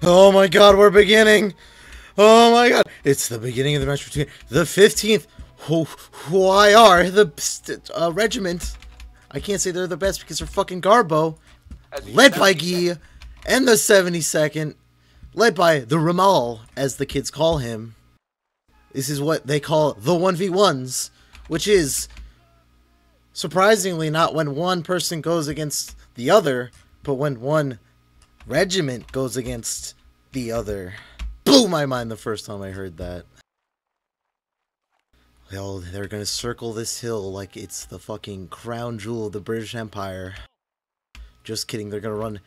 Oh my god, we're beginning! Oh my god! It's the beginning of the match between the 15th YR, the regiment. I can't say they're the best because they're fucking Garbo. Led by Guy, and the 72nd, led by the Ramal, as the kids call him. This is what they call the 1v1s, which is surprisingly not when one person goes against the other, but when one regiment goes against the other. Blew my mind the first time I heard that. Well, they're gonna circle this hill like it's the fucking crown jewel of the British Empire. Just kidding, they're gonna run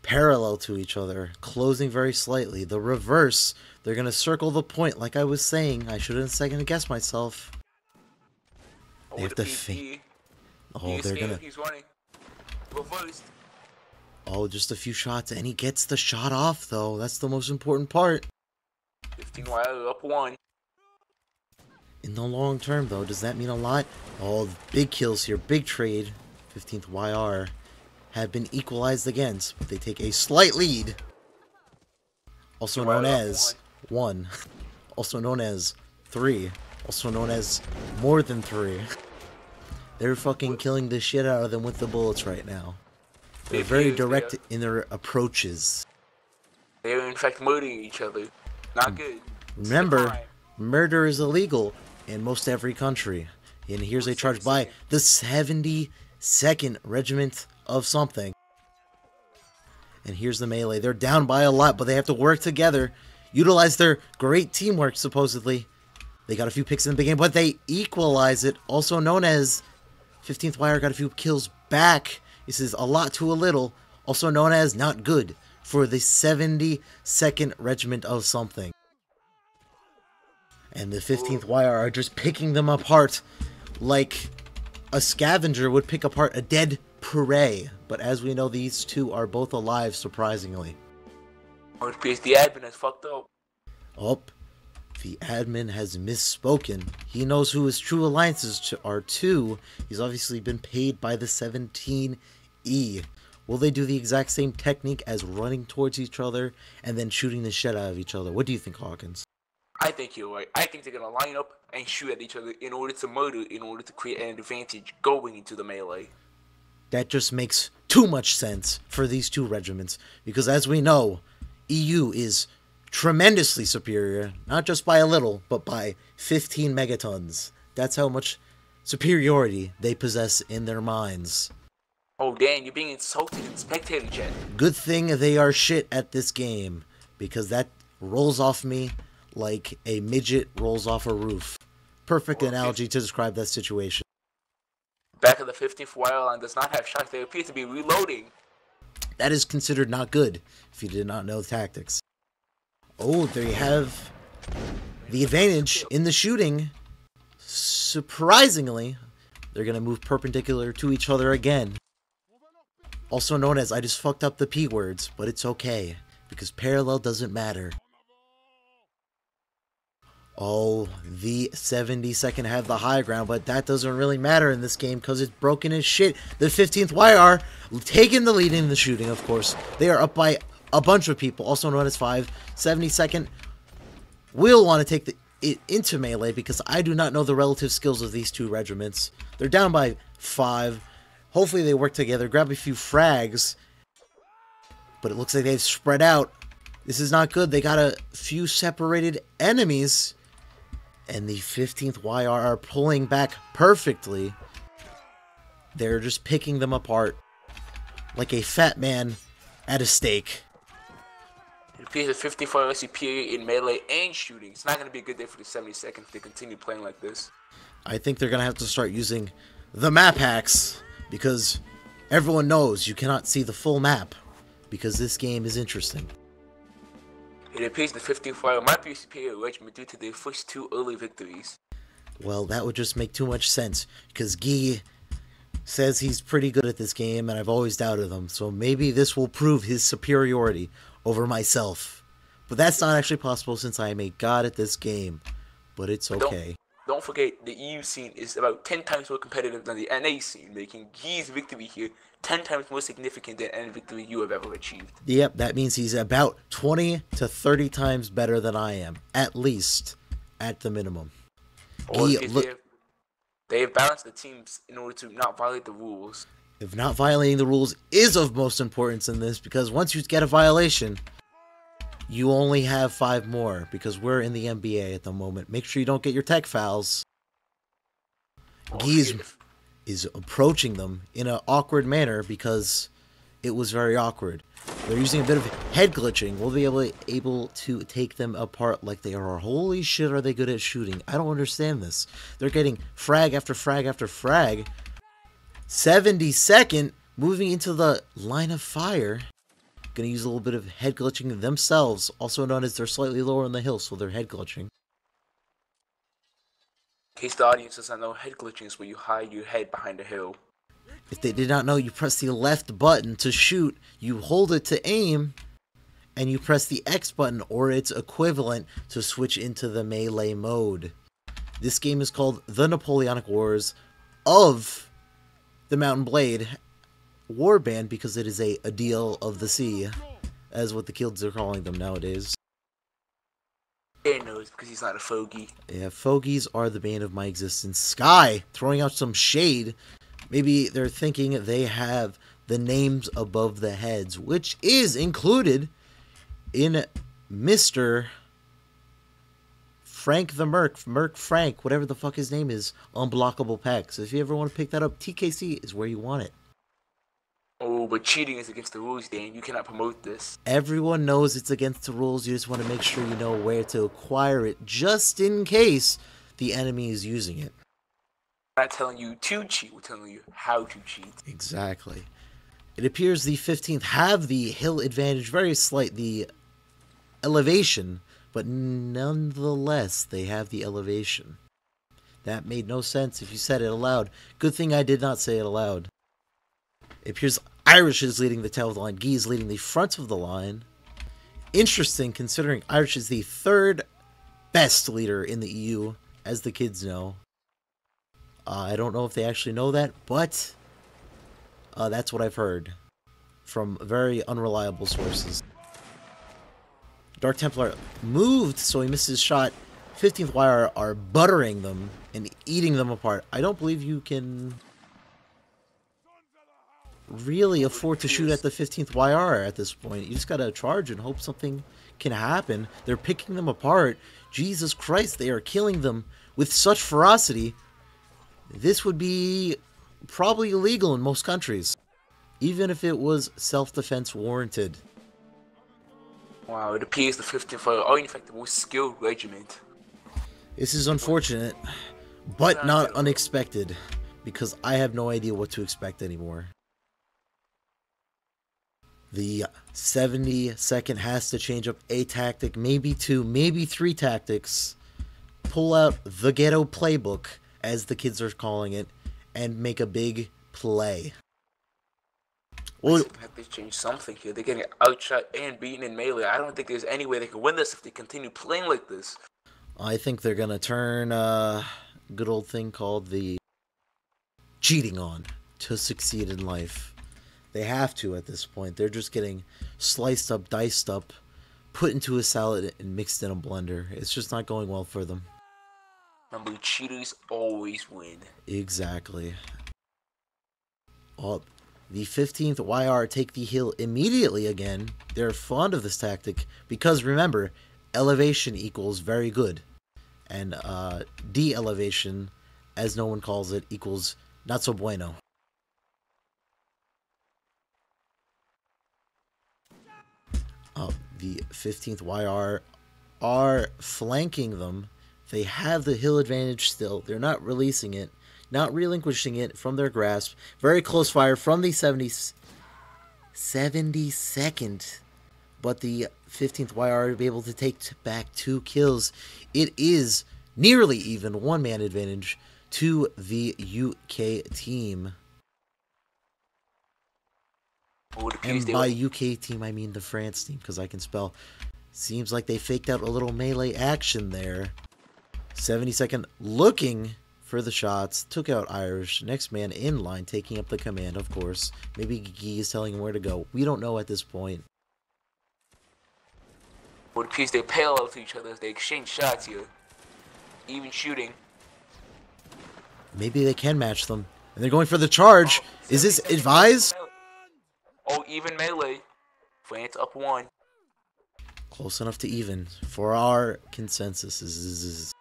parallel to each other, closing very slightly. The reverse, they're gonna circle the point like I was saying. I shouldn't second guess myself. They have to feint. Oh, they're gonna... He's running. Reversed. Oh, just a few shots, and he gets the shot off, though. That's the most important part. 15 wide, up one. In the long term, though, does that mean a lot? Oh, big kills here, big trade. 15th YR have been equalized against, but they take a slight lead. Also known as 1. Also known as 3. Also known as more than 3. They're fucking killing the shit out of them with the bullets right now. They're very direct in their approaches. They're in fact murdering each other. Not good. Remember, murder is illegal in most every country. And here's a charge by the 72nd Regiment of something. And here's the melee. They're down by a lot, but they have to work together. Utilize their great teamwork, supposedly. They got a few picks in the beginning, but they equalize it. Also known as 15th YR got a few kills back. This is a lot to a little. Also known as not good for the 72nd Regiment of something. And the 15th YR are just picking them apart like a scavenger would pick apart a dead prey. But as we know, these two are both alive, surprisingly. Or the admin has fucked up. Oh, the admin has misspoken. He knows who his true alliances are too. He's obviously been paid by the 17E. Will they do the exact same technique as running towards each other and then shooting the shit out of each other? What do you think, Hawkins? I think you're right. I think they're going to line up and shoot at each other in order to murder, in order to create an advantage going into the melee. That just makes too much sense for these two regiments, because as we know, EU is tremendously superior, not just by a little, but by 15 megatons. That's how much superiority they possess in their minds. Oh, Dan, you're being insulted in spectator chat. Good thing they are shit at this game, because that rolls off me like a midget rolls off a roof. Perfect analogy to describe that situation. Back of the 15th YR line does not have shots. They appear to be reloading. That is considered not good, if you did not know the tactics. Oh, there you have the advantage in the shooting. Surprisingly, they're going to move perpendicular to each other again. Also known as, I just fucked up the P words, but it's okay, because parallel doesn't matter. Oh, the 72nd have the high ground, but that doesn't really matter in this game because it's broken as shit. The 15th YR taking the lead in the shooting, of course. They are up by a bunch of people, also known as 5. 72nd will want to take it into melee because I do not know the relative skills of these two regiments. They're down by 5. Hopefully they work together, grab a few frags. But it looks like they've spread out. This is not good. They got a few separated enemies. And the 15th YR are pulling back perfectly. They're just picking them apart like a fat man at a steak. It appears the 15th YR is superior in melee and shooting. It's not going to be a good day for the 72nd if they continue playing like this. I think they're going to have to start using the map hacks, because everyone knows you cannot see the full map, because this game is interesting. It appears the 15th YR might be a superior regiment due to their first 2 early victories. Well, that would just make too much sense, because Guy says he's pretty good at this game, and I've always doubted him, so maybe this will prove his superiority over myself. But that's not actually possible since I am a god at this game, but it's okay. don't forget the EU scene is about 10 times more competitive than the NA scene, making Guy's victory here 10 times more significant than any victory you have ever achieved. Yep, that means he's about 20 to 30 times better than I am, at least, at the minimum. Guy, look, they have balanced the teams in order to not violate the rules. If not violating the rules is of most importance in this, because once you get a violation, you only have 5 more, because we're in the NBA at the moment. Make sure you don't get your tech fouls. Guy is approaching them in an awkward manner because it was very awkward. They're using a bit of head glitching. We'll be able to take them apart like they are. Holy shit, are they good at shooting? I don't understand this. They're getting frag after frag after frag. 72nd, moving into the line of fire. Gonna use a little bit of head glitching themselves, also known as they're slightly lower on the hill, so they're head glitching. In case the audience doesn't know, head glitching is where you hide your head behind a hill. If they did not know, you press the left button to shoot, you hold it to aim, and you press the X button or its equivalent to switch into the melee mode. This game is called The Napoleonic Wars of the Mountain Blade Warband because it is a deal of the sea, as what the kids are calling them nowadays. He knows because he's not a fogey. Yeah, fogies are the bane of my existence. Sky throwing out some shade. Maybe they're thinking they have the names above the heads, which is included in Mr. Frank the Merc Frank, whatever the fuck his name is, Unblockable Packs. If you ever want to pick that up, TKC is where you want it. Oh, but cheating is against the rules, Dan. You cannot promote this. Everyone knows it's against the rules. You just want to make sure you know where to acquire it, just in case the enemy is using it. We're not telling you to cheat, we're telling you how to cheat. Exactly. It appears the 15th have the hill advantage, very slight, the elevation, but nonetheless, they have the elevation. That made no sense if you said it aloud. Good thing I did not say it aloud. It appears Irish is leading the tail of the line. Guy is leading the front of the line. Interesting, considering Irish is the 3rd best leader in the EU, as the kids know. I don't know if they actually know that, but that's what I've heard from very unreliable sources. Dark Templar moved, so he missed his shot. 15th Wire are buttering them and eating them apart. I don't believe you can really afford to shoot at the 15th YR at this point. You just gotta charge and hope something can happen. They're picking them apart. Jesus Christ, they are killing them with such ferocity. This would be probably illegal in most countries, even if it was self-defense warranted. Wow, it appears the 15th are in fact the most skilled regiment. This is unfortunate, but not unexpected, because I have no idea what to expect anymore. The 72nd has to change up a tactic, maybe 2, maybe 3 tactics, pull out the ghetto playbook, as the kids are calling it, and make a big play. Well, they have to change something here. They're getting outshot and beaten in melee. I don't think there's any way they can win this if they continue playing like this. I think they're gonna turn a good old thing called the cheating on to succeed in life. They have to at this point. They're just getting sliced up, diced up, put into a salad, and mixed in a blender. It's just not going well for them. Remember, cheaters always win. Exactly. Oh, the 15th YR take the hill immediately again. They're fond of this tactic because, remember, elevation equals very good. And de-elevation, as no one calls it, equals not so bueno. The 15th YR are flanking them. They have the hill advantage still. They're not releasing it, not relinquishing it from their grasp. Very close fire from the 72nd. But the 15th YR will be able to take back 2 kills. It is nearly even, 1-man advantage to the UK team. And by UK team, I mean the France team, because I can spell. Seems like they faked out a little melee action there. 72nd looking for the shots. Took out Irish. Next man in line taking up the command, of course. Maybe Gigi is telling him where to go. We don't know at this point. Both teams, they parallel to each other. They exchange shots here. Even shooting. Maybe they can match them. And they're going for the charge. Is this advised? Oh, even melee. France up 1. Close enough to even. For our consensus.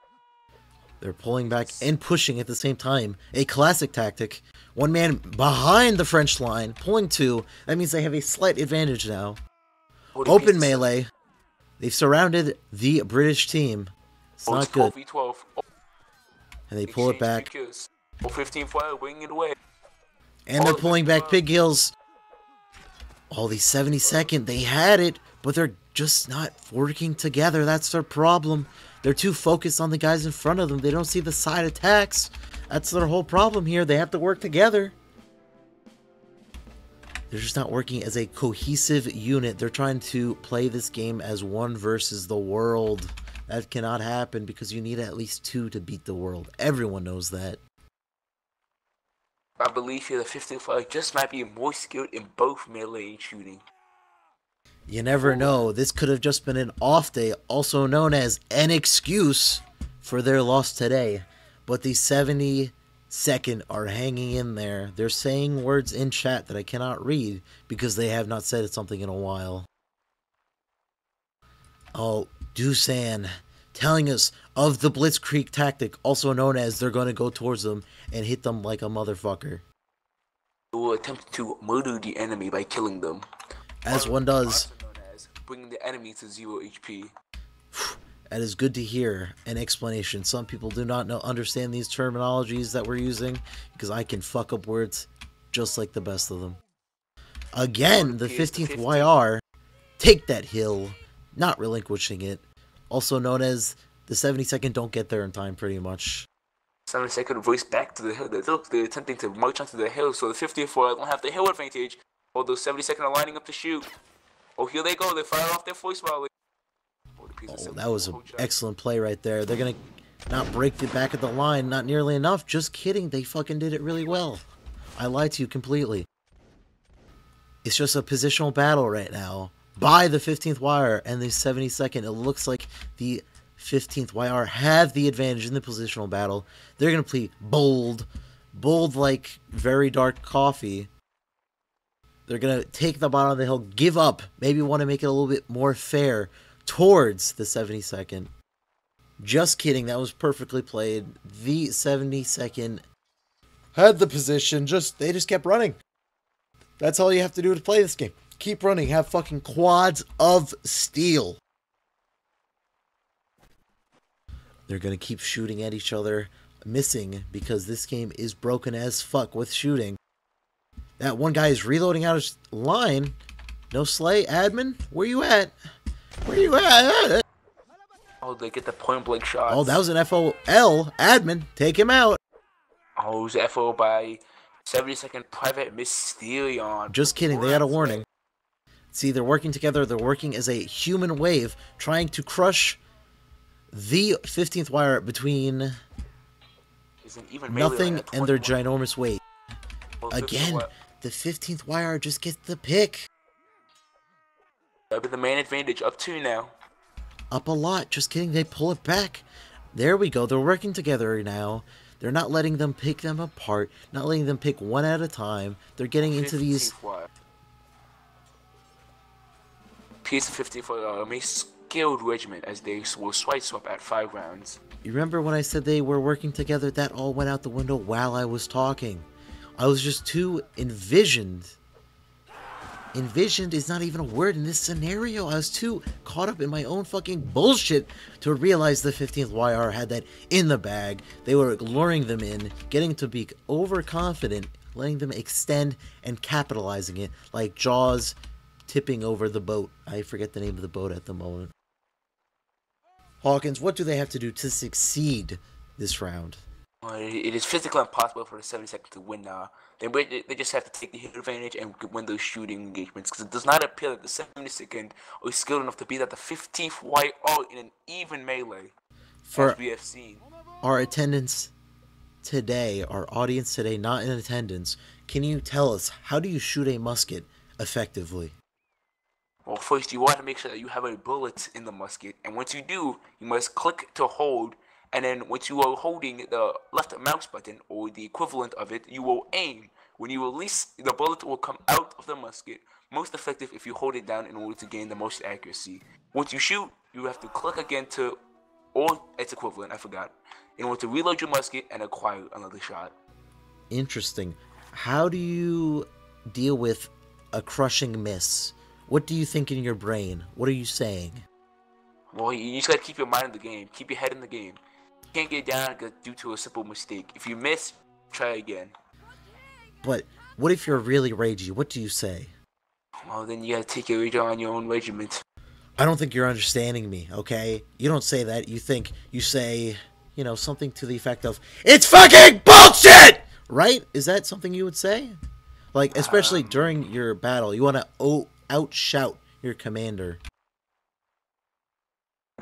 They're pulling back and pushing at the same time. A classic tactic. One man behind the French line. Pulling 2. That means they have a slight advantage now. Open melee. They've surrounded the British team. It's not good. 12v12. And they pull it back. 15 fire, bringing it away. And they're pulling back pig heels. Oh, the 72nd, they had it, but they're just not working together. That's their problem. They're too focused on the guys in front of them. They don't see the side attacks. That's their whole problem here. They have to work together. They're just not working as a cohesive unit. They're trying to play this game as one versus the world. That cannot happen because you need at least 2 to beat the world. Everyone knows that. I believe here the 55 just might be more skilled in both melee and shooting. You never know. This could have just been an off day, also known as an excuse for their loss today. But the 72nd are hanging in there. They're saying words in chat that I cannot read because they have not said something in a while. Oh, Dusan telling us of the Blitzkrieg tactic, also known as they're going to go towards them and hit them like a motherfucker. They will attempt to murder the enemy by killing them. As one does. Also known as bringing the enemy to 0 HP. That is good to hear. An explanation. Some people do not understand these terminologies that we're using because I can fuck up words just like the best of them. Again, the 15th YR take that hill, not relinquishing it. Also known as the 72nd don't get there in time pretty much. 72nd voice back to the hill. They're attempting to march onto the hill, so the 54 don't have the hill advantage. Although 72nd are lining up to shoot. Oh, here they go. They fire off their voice volley. Oh, that was an excellent play right there. They're going to not break the back of the line. Not nearly enough. Just kidding. They fucking did it really well. I lied to you completely. It's just a positional battle right now. By the 15th wire and the 72nd, it looks like the 15th YR have the advantage in the positional battle. They're going to play bold like very dark coffee. They're going to take the bottom of the hill, give up, maybe want to make it a little bit more fair towards the 72nd. Just kidding, that was perfectly played. The 72nd had the position, they just kept running. That's all you have to do to play this game. Keep running, have fucking quads of steel. They're going to keep shooting at each other, missing, because this game is broken as fuck with shooting. That one guy is reloading out his line. No slay, admin? Where you at? Where you at? Oh, they get the point blank shot. Oh, that was an FOL. Admin, take him out. Oh, it was FO by 72nd Private Mysterion. Just kidding, they had a warning. See, they're working together. They're working as a human wave, trying to crush the 15th wire between nothing and their ginormous weight. Again, the 15th wire just gets the pick. That'll be the main advantage, up 2 now. Up a lot, just kidding, they pull it back. There we go, they're working together now. They're not letting them pick them apart, not letting them pick one at a time. They're getting into these... Piece of 54 a skilled regiment as they will swipe swap at 5 rounds. You remember when I said they were working together? That all went out the window while I was talking. I was just too envisioned. Envisioned is not even a word in this scenario. I was too caught up in my own fucking bullshit to realize the 15th YR had that in the bag. They were luring them in, getting to be overconfident, letting them extend and capitalizing it like Jaws tipping over the boat. I forget the name of the boat at the moment. Hawkins, what do they have to do to succeed this round? It is physically impossible for the 72nd to win now. They just have to take the hit advantage and win those shooting engagements, because it does not appear that the 72nd are skilled enough to beat out the 15th YR in an even melee. For as we have seen. our attendance today, our audience today, not in attendance, can you tell us, how do you shoot a musket effectively? Well, first you want to make sure that you have a bullet in the musket, and once you do, you must click to hold, and then once you are holding the left mouse button, or the equivalent of it, you will aim. When you release, the bullet will come out of the musket, most effective if you hold it down in order to gain the most accuracy. Once you shoot, you have to click again to, or its equivalent, I forgot, in order to reload your musket and acquire another shot. Interesting. How do you deal with a crushing miss? What do you think in your brain? What are you saying? Well, you just gotta keep your mind in the game, keep your head in the game. You can't get down due to a simple mistake. If you miss, try again. But what if you're really ragey? What do you say? Well, then you gotta take your radar on your own regiment. I don't think you're understanding me, okay? You don't say that. You say, something to the effect of, "It's fucking bullshit!" Right? Is that something you would say? Like, especially during your battle, you want to outshout your commander.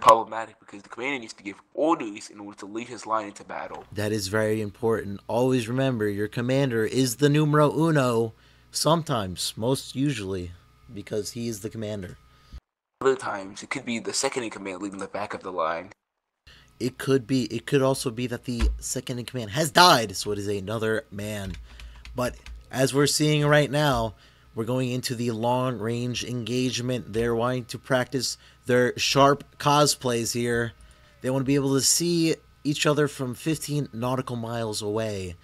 Problematic because the commander needs to give orders in order to lead his line into battle. That is very important. Always remember, your commander is the numero uno. Sometimes, most usually, because he is the commander. Other times, it could be the second in command leading the back of the line. It could also be that the second in command has died, so it is another man. But as we're seeing right now, we're going into the long-range engagement. They're wanting to practice their sharp cosplays here. They want to be able to see each other from 15 nautical miles away.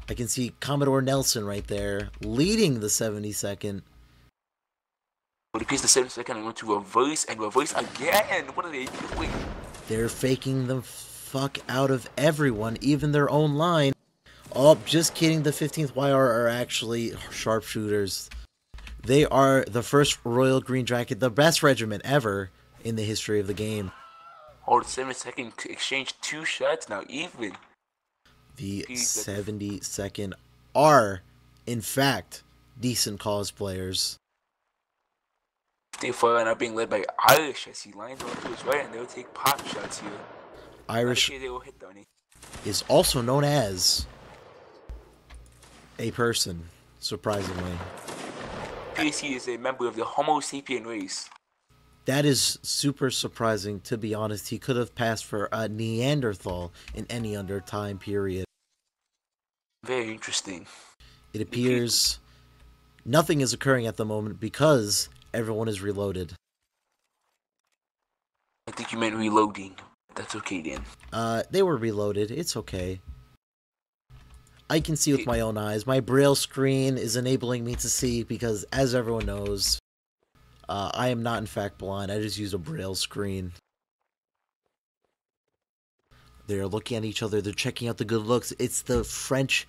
I can see Commodore Nelson right there, leading the 72nd. But it appears the 72nd are going to reverse and reverse again. What are they doing? They're faking the fuck out of everyone, even their own line. Oh, just kidding. The 15th YR are actually sharpshooters. They are the first Royal Green Jacket, the best regiment ever in the history of the game. Oh, the 72nd exchanged 2 shots now, even. The 72nd are, in fact, decent cosplayers. They are now being led by Irish as he lines on to his right, and they'll take pop shots here. Irish they will hit Donnie. is also known as a person, surprisingly. He is a member of the Homo sapien race. That is super surprising, to be honest. He could have passed for a Neanderthal in any other time period. Very interesting. It appears nothing is occurring at the moment because everyone is reloaded. I think you meant reloading. That's okay then. They were reloaded. It's okay. I can see with my own eyes. My braille screen is enabling me to see because, as everyone knows, I am not in fact blind. I just use a braille screen. They're looking at each other. They're checking out the good looks. It's the French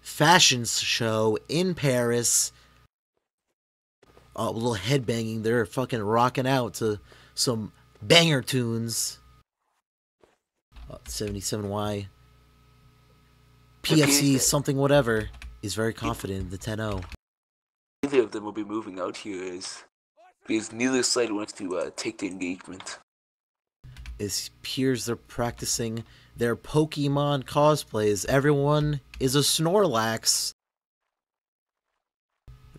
fashion show in Paris. A little headbanging. They're fucking rocking out to some banger tunes. 77Y. PFC something whatever is very confident in the 10-0. Neither of them will be moving out here because neither side wants to take the engagement. It appears they're practicing their Pokemon cosplays. Everyone is a Snorlax.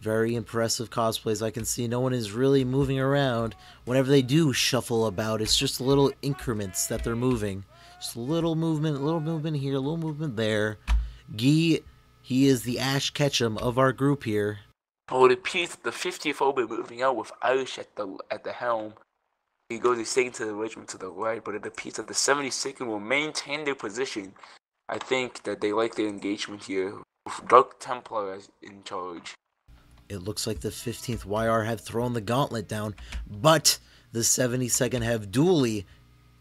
Very impressive cosplays. I can see no one is really moving around. Whenever they do shuffle about, it's just little increments that they're moving. Just a little movement here, a little movement there. Guy, he is the Ash Ketchum of our group here. Oh, it appears that the 50th will be moving out with Irish at the helm. He goes second to the regiment to the right, but it appears that the 72nd will maintain their position. I think that they like their engagement here, with Dark Templar as in charge. It looks like the 15th YR have thrown the gauntlet down, but the 72nd have duly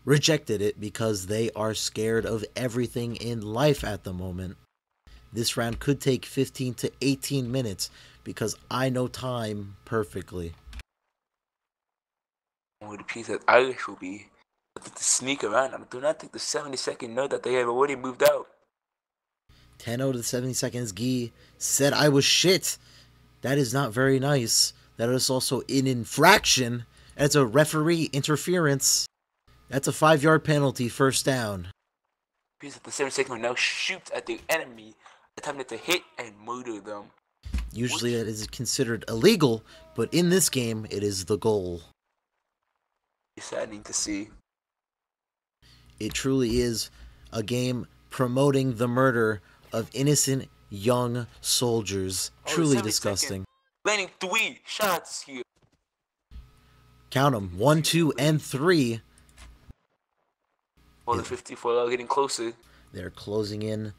rejected it because they are scared of everything in life at the moment. This round could take 15 to 18 minutes because I know time perfectly. It appears that Irish will be able to sneak around. I do not think the 72nd know that they have already moved out. 10-0 to the 72nd. Guy said I was shit. That is not very nice. That is also an infraction. It's a referee interference. That's a 5-yard penalty, first down. Because the 72nd will now shoot at the enemy, attempting to hit and murder them. Usually that is considered illegal, but in this game, it is the goal. It's saddening to see. It truly is a game promoting the murder of innocent young soldiers. Truly disgusting. Landing 3 shots here. Count them. 1, 2, and 3. Well, the 54 are getting closer. They're closing in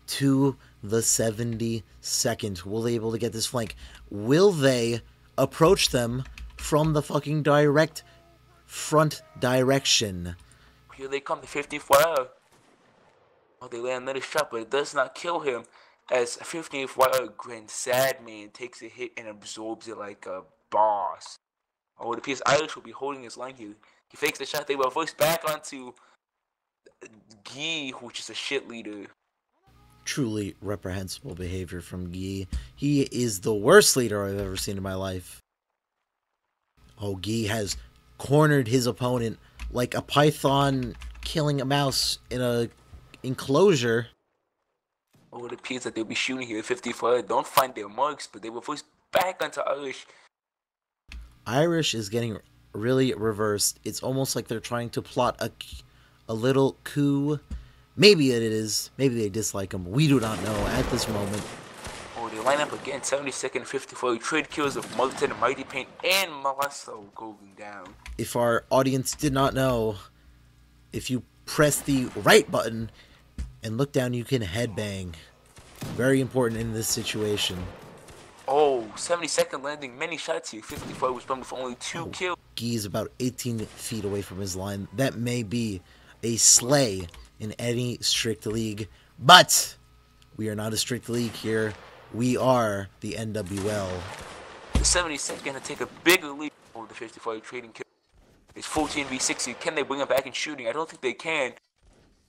to the 72nd. Will they be able to get this flank? Will they approach them from the fucking direct front direction? Here they come, the 54. Oh, they land another shot, but it does not kill him. As a 54 Grand Sadman takes a hit and absorbs it like a boss. Oh, it appears Irish will be holding his line here. He fakes the shot. They reverse back onto Guy, which is a shit leader. Truly reprehensible behavior from Guy. He is the worst leader I've ever seen in my life. Oh, Guy has cornered his opponent like a python killing a mouse in a enclosure. Oh, it appears that they'll be shooting here. 54 don't find their marks, but they reverse back onto Irish. Irish is getting really reversed. It's almost like they're trying to plot a little coup. Maybe it is. Maybe they dislike him. We do not know at this moment. Oh, they line up again. 72nd, 54. Trade kills of Martin, Mighty Paint, and Molesto going down. If our audience did not know, if you press the right button and look down, you can headbang. Very important in this situation. Oh, 72nd landing many shots here. 54 was bumped for only 2 kills. Guy's about 18 feet away from his line. That may be a slay in any strict league, but we are not a strict league here. We are the NWL. The 72nd going to take a bigger lead over the 54 trading kill. It's 14v60. Can they bring it back in shooting? I don't think they can.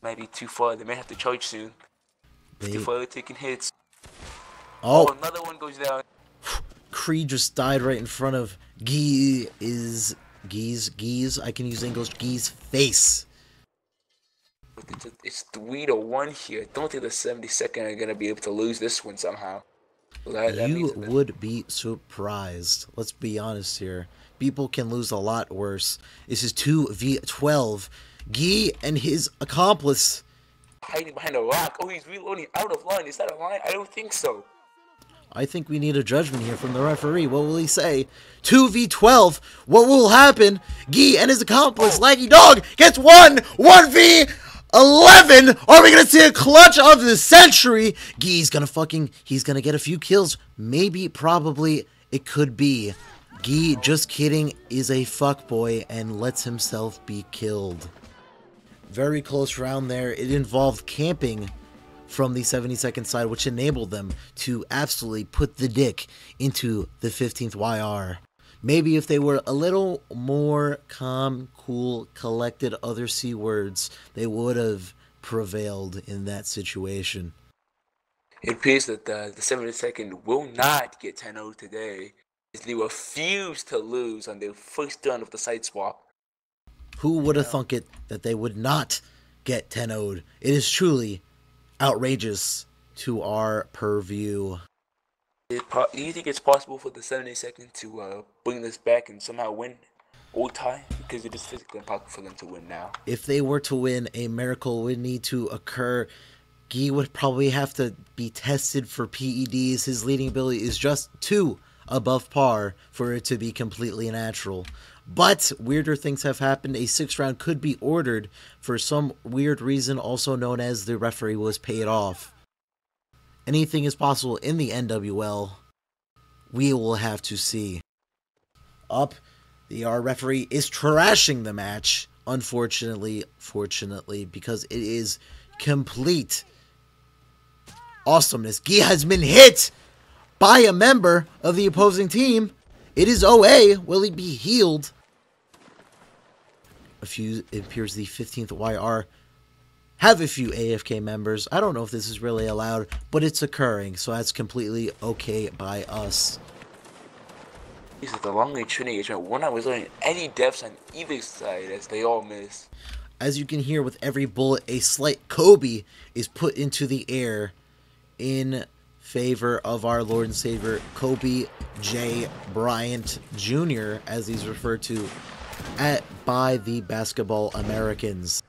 Might be too far. They may have to charge soon. 54 taking hits. Oh, another one goes down. Creed just died right in front of Guy's, I can use English, Guy's face. It's 3-1 here. I don't think the 72nd are going to be able to lose this one somehow. You would be surprised. Let's be honest here. People can lose a lot worse. This is 2v12. Guy and his accomplice. Hiding behind a rock. Oh, he's reloading out of line. Is that a line? I don't think so. I think we need a judgment here from the referee. What will he say? 2v12. What will happen? Guy and his accomplice, Laggy Dog, gets 1v11. Are we going to see a clutch of the century? Guy's going to he's going to get a few kills. Maybe, probably, it could be. Guy, just kidding, is a fuckboy and lets himself be killed. Very close round there. It involved camping from the 72nd side, which enabled them to absolutely put the dick into the 15th YR. Maybe if they were a little more calm, cool, collected, other C words, they would have prevailed in that situation. It appears that the 72nd will not get 10-0 today, as they refuse to lose on their first turn of the side swap. Who would have thunk it that they would not get 10-0'd? It is truly outrageous to our purview. Do you think it's possible for the 72nd to bring this back and somehow win or tie? Because it is physically impossible for them to win now. If they were to win, a miracle would need to occur. Guy would probably have to be tested for PEDs. His leading ability is just 2 above par for it to be completely natural. But weirder things have happened. A 6th round could be ordered for some weird reason, also known as the referee was paid off. Anything is possible in the NWL. We will have to see. Our referee is trashing the match, unfortunately, fortunately, because it is complete awesomeness. Guy has been hit by a member of the opposing team. It is OA. Will he be healed? It appears the 15th YR have a few AFK members. I don't know if this is really allowed, but it's occurring, so that's completely okay by us. These are the long-range shooting engagement. We're not resulting in any deaths on either side as they all miss. As you can hear, with every bullet, a slight Kobe is put into the air in favor of our Lord and Savior, Kobe J. Bryant Jr., as he's referred to by the Basketball Americans.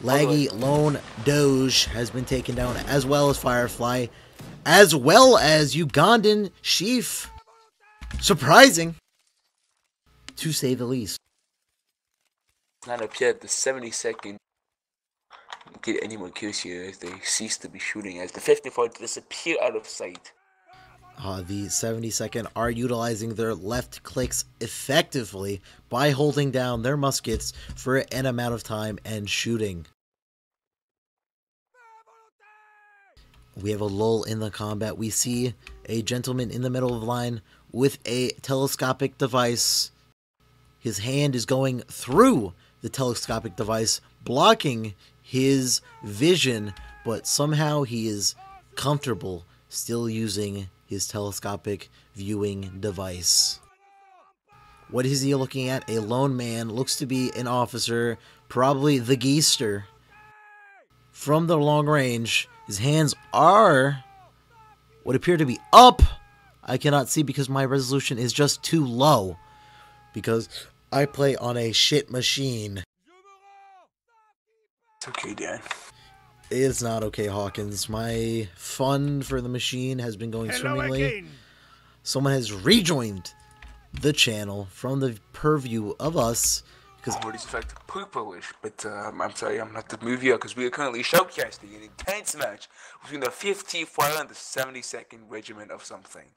Laggy Lone Doge has been taken down, as well as Firefly, as well as Ugandan Chief. Surprising, to say the least. Not up yet. The 72nd get any more kills here as they cease to be shooting, as the 54 disappear out of sight. The 72nd are utilizing their left clicks effectively by holding down their muskets for an amount of time and shooting. We have a lull in the combat. We see a gentleman in the middle of the line with a telescopic device. His hand is going through the telescopic device, blocking his vision, but somehow he is comfortable still using his telescopic viewing device. What is he looking at? A lone man, looks to be an officer, probably the Geester. From the long range, his hands are what appear to be up. I cannot see because my resolution is just too low, because I play on a shit machine. It's okay, Dan. It's not okay, Hawkins. My fun for the machine has been going swimmingly. Someone has rejoined the channel from the purview of us. What is in fact purplish, but I'm sorry, I'm not the movie because we are currently showcasing an intense match between the 15th Fire and the 72nd Regiment of something.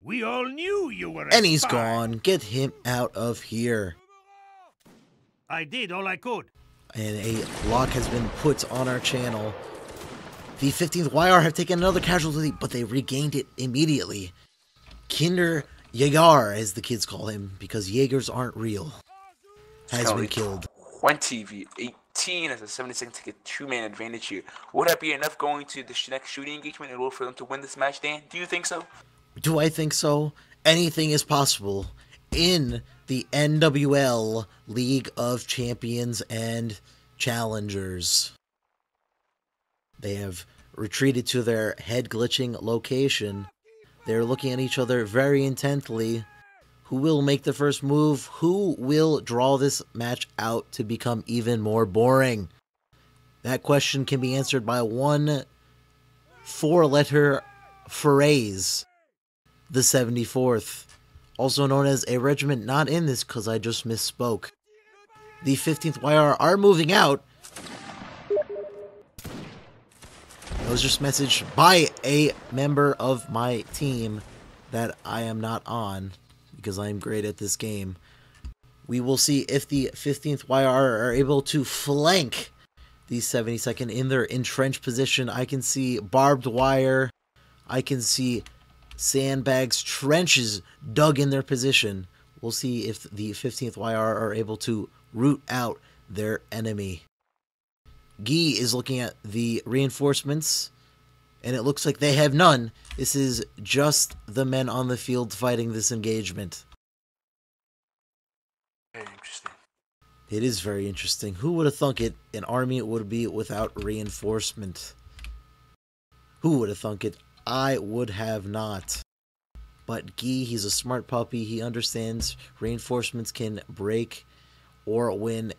We all knew you were a And he's spy. gone. Get him out of here. I did all I could. And a lock has been put on our channel. The 15th YR have taken another casualty, but they regained it immediately. Kinder Jaeger, as the kids call him, because Jaegers aren't real, has been killed. 20 v 18 as a 72nd take a two-man advantage here. Would that be enough going to the next shooting engagement in order for them to win this match, Dan? Do you think so? Do I think so? Anything is possible in the NWL League of Champions and Challengers. They have retreated to their head glitching location. They're looking at each other very intently. Who will make the first move? Who will draw this match out to become even more boring? That question can be answered by one four-letter phrase. The 74th. Also known as a regiment not in this because I just misspoke. The 15th YR are moving out. I was just messaged by a member of my team that I am not on, because I am great at this game. We will see if the 15th YR are able to flank the 72nd in their entrenched position. I can see barbed wire. I can see sandbags, trenches dug in their position. We'll see if the 15th YR are able to root out their enemy. Guy is looking at the reinforcements, and it looks like they have none. This is just the men on the field fighting this engagement. Very interesting. It is very interesting. Who would have thunk it? An army would be without reinforcement. Who would have thunk it? I would have not. But Guy, he's a smart puppy. He understands reinforcements can break or win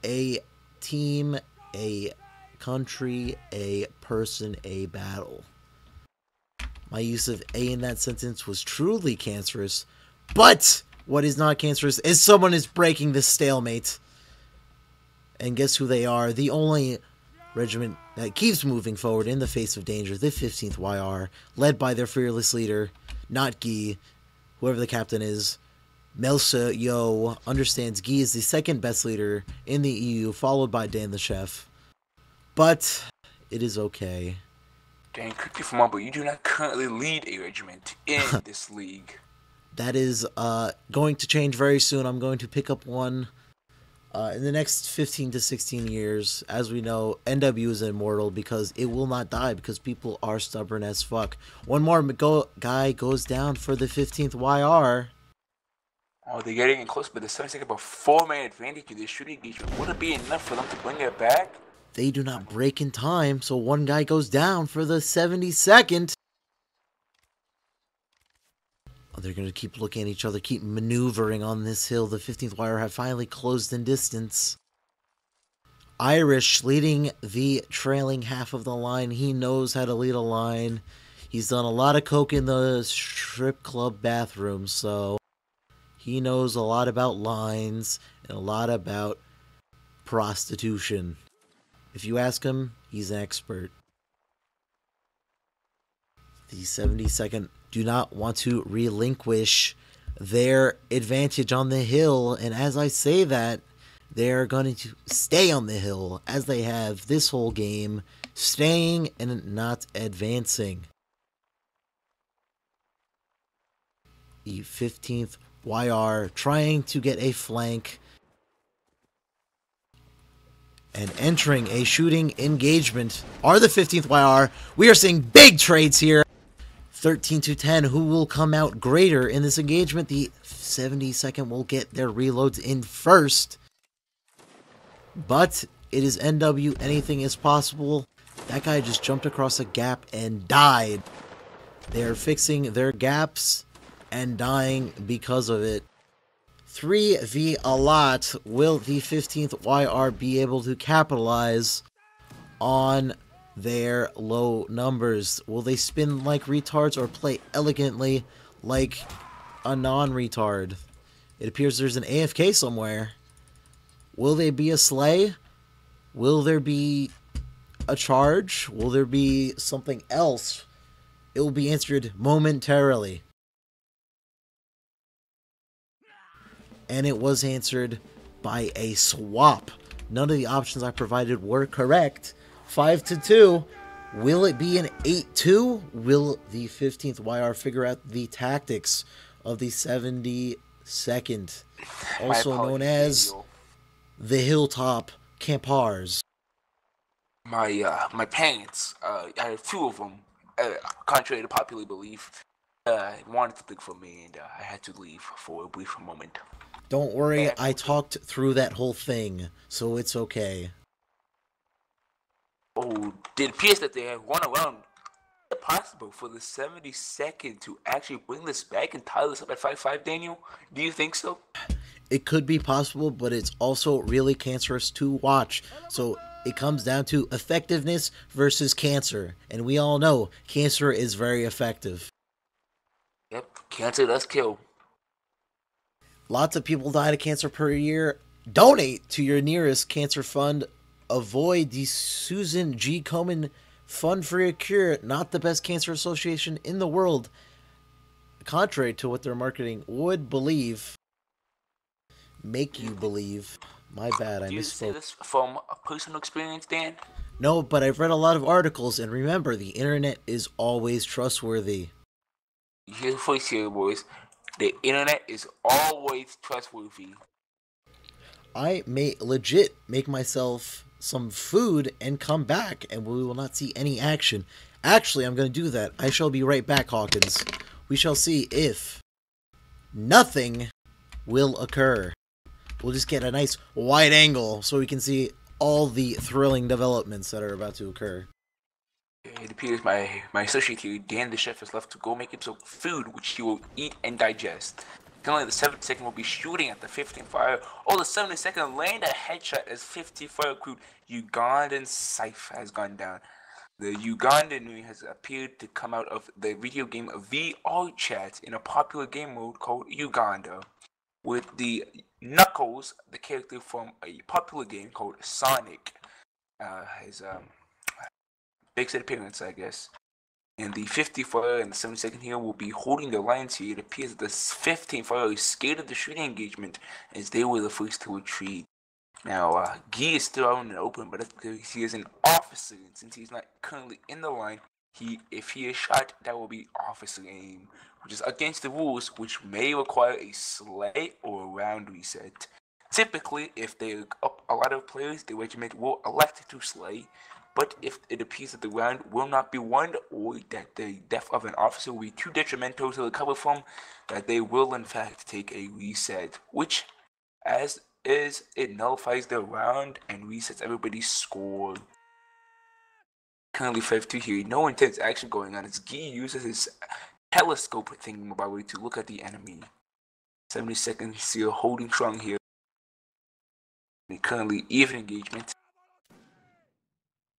a team, a country, a person, a battle. My use of a in that sentence was truly cancerous, but what is not cancerous is someone is breaking this stalemate. And guess who they are? The only regiment that keeps moving forward in the face of danger, the 15th YR, led by their fearless leader, not Guy, whoever the captain is. Melsa Yo understands Guy is the second best leader in the EU, followed by Dan the Chef. But it is okay. Dan, correct me if I'm wrong, but you do not currently lead a regiment in this league. That is going to change very soon. I'm going to pick up one In the next 15 to 16 years, as we know, NW is immortal because it will not die because people are stubborn as fuck. One more guy goes down for the 15th YR. Oh, they're getting in close, but the 7-second about 4-man advantage in this shooting engagement. Would it be enough for them to bring it back? They do not break in time, so one guy goes down for the 72nd. They're going to keep looking at each other, keep maneuvering on this hill. The 15th wire have finally closed in distance. Irish leading the trailing half of the line. He knows how to lead a line. He's done a lot of coke in the strip club bathroom, so he knows a lot about lines and a lot about prostitution. If you ask him, he's an expert. The 72nd do not want to relinquish their advantage on the hill, and as I say that, they're going to stay on the hill as they have this whole game, staying and not advancing. The 15th YR trying to get a flank and entering a shooting engagement are the 15th YR. We are seeing big trades here. 13 to 10. Who will come out greater in this engagement? The 72nd will get their reloads in first. But it is NW. Anything is possible. That guy just jumped across a gap and died. They are fixing their gaps and dying because of it. 3v a lot. Will the 15th YR be able to capitalize on their low numbers? Will they spin like retards or play elegantly like a non-retard? It appears there's an AFK somewhere. Will they be a slay? Will there be a charge? Will there be something else? It will be answered momentarily. And it was answered by a swap. None of the options I provided were correct. 5 to 2. Will it be an 8-2? Will the 15th YR figure out the tactics of the 72nd, also known as the Hilltop Campars? My parents, I have two of them, contrary to popular belief, wanted to pick for me, and I had to leave for a brief moment. Don't worry, I talked through that whole thing, so it's okay. Oh, it appears that they have run around. Is it possible for the 72nd to actually bring this back and tie this up at 5-5, Daniel? Do you think so? It could be possible, but it's also really cancerous to watch. So it comes down to effectiveness versus cancer. And we all know cancer is very effective. Yep, cancer does kill. Lots of people die of cancer per year. Donate to your nearest cancer fund. Avoid the Susan G. Komen Fund for a Cure, not the best cancer association in the world, contrary to what their marketing would believe. Make you believe. My bad, I misspoke. Do you say this from a personal experience, Dan? No, but I've read a lot of articles, and remember, the internet is always trustworthy. You hear the voice here, boys. The internet is always trustworthy. I may legit make myself some food and come back, and we will not see any action. Actually, I'm going to do that. I shall be right back, Hawkins. We shall see if nothing will occur. We'll just get a nice wide angle so we can see all the thrilling developments that are about to occur. It appears my associate here, Dan the chef, is left to go make himself food which he will eat and digest. Currently, the 72nd will be shooting at the 15th fire. Oh, the 72nd land a headshot as 50 fire recruit Ugandan Saif has gone down. The Ugandan has appeared to come out of the video game VR chat in a popular game mode called Uganda, with the Knuckles, the character from a popular game called Sonic, his makes an appearance, I guess. And the 50th fire and the 72nd here will be holding their lines here. It appears that the 15th fire is scared of the shooting engagement as they were the first to retreat. Now, Guy is still out in the open, but that's because he is an officer, and since he's not currently in the line, if he is shot, that will be officer aim, which is against the rules, which may require a slay or a round reset. Typically, if they're up a lot of players, the regiment will elect to slay. But if it appears that the round will not be won, or that the death of an officer will be too detrimental to recover from, that they will in fact take a reset, which, as is, it nullifies the round and resets everybody's score. Currently 5-2 here, no intense action going on as Guy uses his telescope thingamabobby to look at the enemy. 70 seconds still holding strong here. Currently even engagement.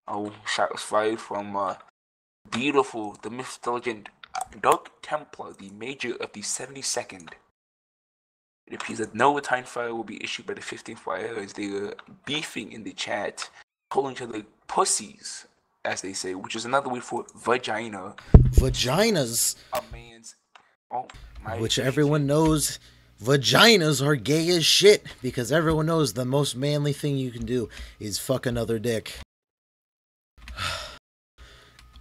Oh, shot was fired from beautiful, the myth-legend Dark Templar, the Major of the 72nd. It appears that no return fire will be issued by the 15th fire as they are beefing in the chat, calling each other pussies, as they say, which is another word for vagina. Vaginas. A man's... Oh, my Which everyone knows vaginas are gay as shit, because everyone knows the most manly thing you can do is fuck another dick.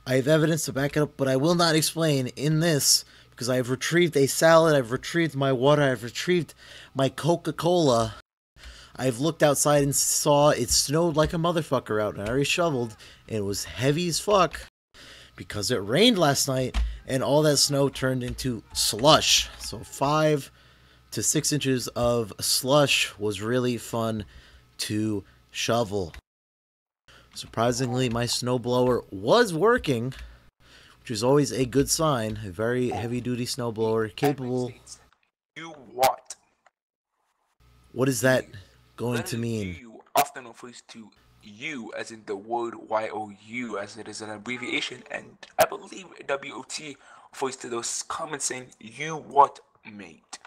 I have evidence to back it up, but I will not explain in this, because I have retrieved a salad, I've retrieved my water, I've retrieved my Coca-Cola. I've looked outside and saw it snowed like a motherfucker out, and I already shoveled, and it was heavy as fuck, because it rained last night, and all that snow turned into slush. So 5 to 6 inches of slush was really fun to shovel. Surprisingly, my snowblower was working, which is always a good sign. A very heavy-duty snowblower, capable... You what? What is that going to mean? You often refers to you as in the word YOU, as it is an abbreviation, and I believe WOT refers to those comments saying, you what, mate?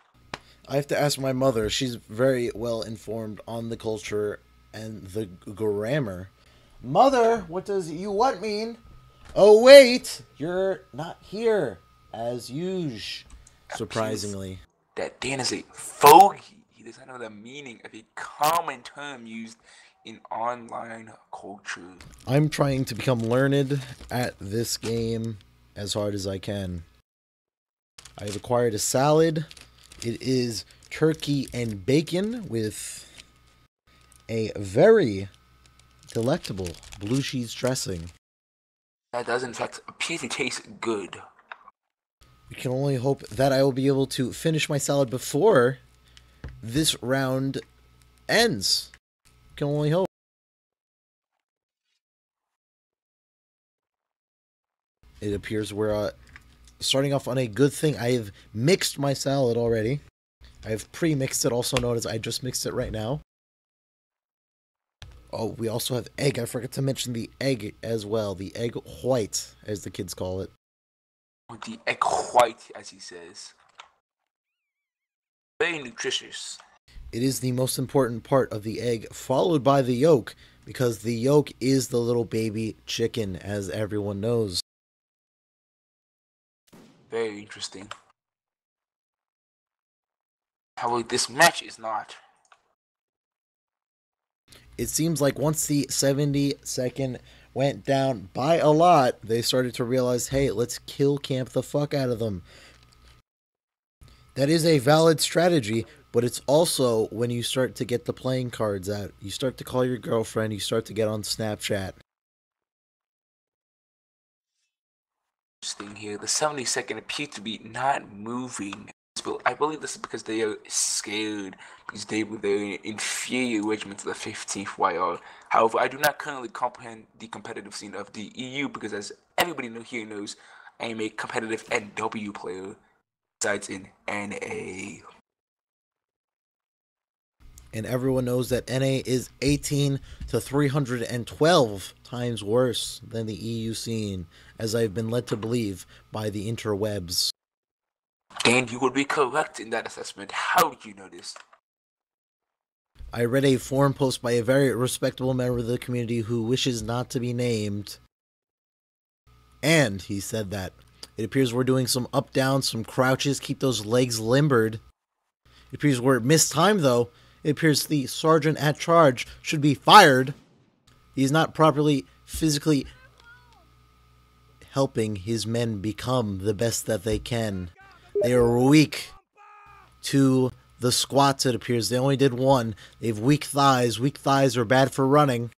I have to ask my mother. She's very well informed on the culture and the grammar. Mother, what does you what mean? Oh, wait, you're not here, as usual, surprisingly. That Dan is a fogey. He does not know the meaning of a common term used in online culture. I'm trying to become learned at this game as hard as I can. I have acquired a salad. It is turkey and bacon with a very delectable blue cheese dressing. That does in fact appear to taste good. We can only hope that I will be able to finish my salad before this round ends. Can only hope. It appears we're starting off on a good thing. I have mixed my salad already. I have pre-mixed it, also known as I just mixed it right now. Oh, we also have egg. I forgot to mention the egg as well. The egg white, as the kids call it. The egg white, as he says. Very nutritious. It is the most important part of the egg, followed by the yolk, because the yolk is the little baby chicken, as everyone knows. Very interesting. However, this match is not. It seems like once the 72nd went down by a lot, they started to realize, hey, let's kill camp the fuck out of them. That is a valid strategy, but it's also when you start to get the playing cards out. You start to call your girlfriend, you start to get on Snapchat. Interesting here. The 72nd appear to be not moving. I believe this is because they are scared, because they were the inferior regiment to the 15th YR. However, I do not currently comprehend the competitive scene of the EU, because as everybody here knows, I am a competitive NW player, besides in NA. And everyone knows that NA is 18 to 312 times worse than the EU scene, as I've been led to believe by the interwebs. Dan, you would be correct in that assessment. How did you know this? I read a forum post by a very respectable member of the community who wishes not to be named. And he said that it appears we're doing some up-down, some crouches, keep those legs limbered. It appears we're mistimed, though. It appears the sergeant at charge should be fired. He's not properly physically helping his men become the best that they can. They are weak to the squats, it appears. They only did one. They have weak thighs. Weak thighs are bad for running.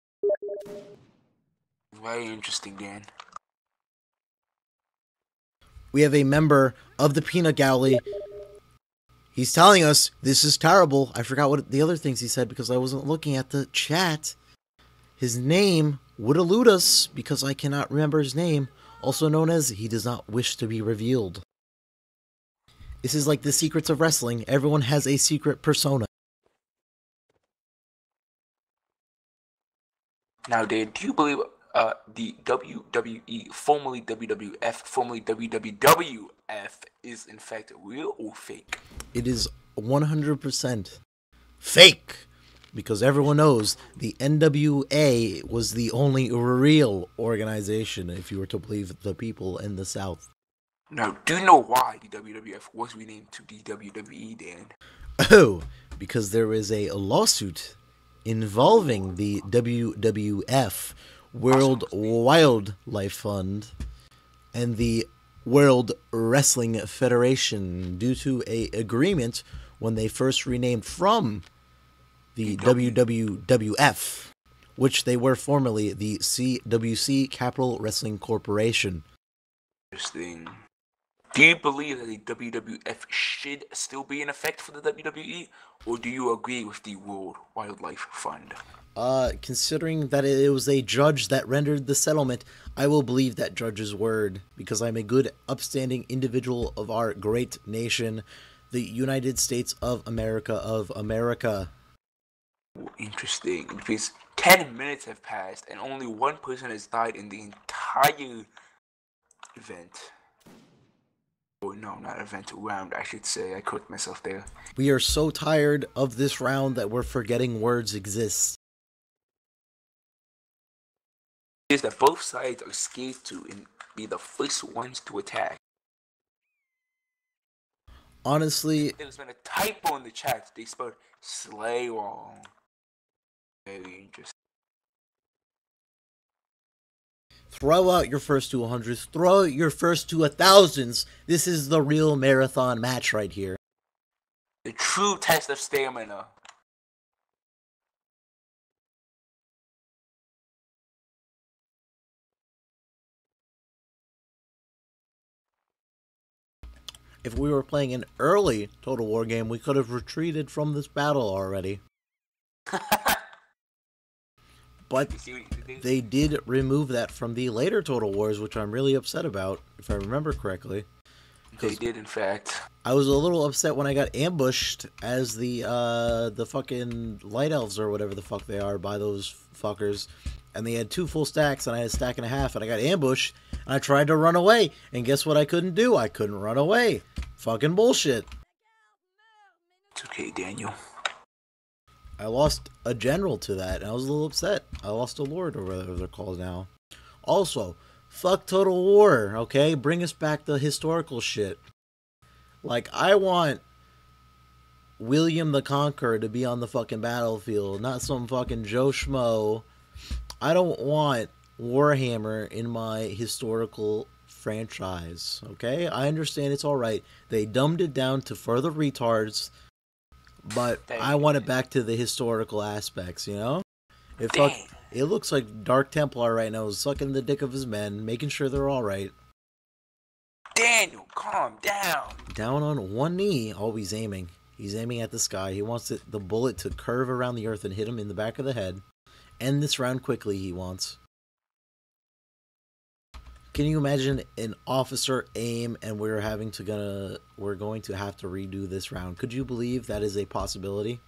Very interesting, Dan. We have a member of the Peanut Gallery. He's telling us this is terrible. I forgot what the other things he said because I wasn't looking at the chat. His name would elude us because I cannot remember his name, also known as he does not wish to be revealed. This is like the secrets of wrestling. Everyone has a secret persona. Now, Dan, do you believe the WWE, formerly WWF, formerly WWF, is in fact real or fake? It is 100% fake. Because everyone knows the NWA was the only real organization, if you were to believe the people in the South. Now, do you know why the WWF was renamed to the WWE, Dan? Oh, because there is a lawsuit involving the WWF, World Wildlife Fund, and the World Wrestling Federation due to a agreement when they first renamed from the WWF, which they were formerly the CWC, Capital Wrestling Corporation. Interesting. Do you believe that the WWF should still be in effect for the WWE, or do you agree with the World Wildlife Fund? Considering that it was a judge that rendered the settlement, I will believe that judge's word, because I'm a good, upstanding individual of our great nation, the United States of America. Interesting. Because 10 minutes have passed and only one person has died in the entire event. Oh no, not event, round, I should say. I correct myself there. We are so tired of this round that we're forgetting words exist. Is that both sides are scared to and be the first ones to attack. Honestly, There's been a typo in the chat. They spelled slay wrong. Very interesting. throw out your first 200s, throw out your first 1000s. This is the real marathon match right here. The true test of stamina. If we were playing an early Total War game, we could have retreated from this battle already. But they did remove that from the later Total Wars, which I'm really upset about, if I remember correctly. They did, in fact. I was a little upset when I got ambushed as the fucking light elves or whatever the fuck they are by those fuckers. And they had 2 full stacks, and I had a stack and a half, and I got ambushed, and I tried to run away. And guess what I couldn't do? I couldn't run away. Fucking bullshit. It's okay, Daniel. I lost a general to that, and I was a little upset. I lost a lord, or whatever they're called now. Also, fuck Total War, okay? Bring us back the historical shit. Like, I want William the Conqueror to be on the fucking battlefield, not some fucking Joe Schmo. I don't want Warhammer in my historical franchise, okay? I understand it's alright. They dumbed it down to further retards, but I want it back to the historical aspects, you know? It looks like Dark Templar right now is sucking the dick of his men, making sure they're alright. Daniel, calm down. Down on one knee. Oh, he's aiming. He's aiming at the sky. He wants the bullet to curve around the earth and hit him in the back of the head. End this round quickly, he wants. Can you imagine an officer aim and we're going to have to redo this round? Could you believe that is a possibility?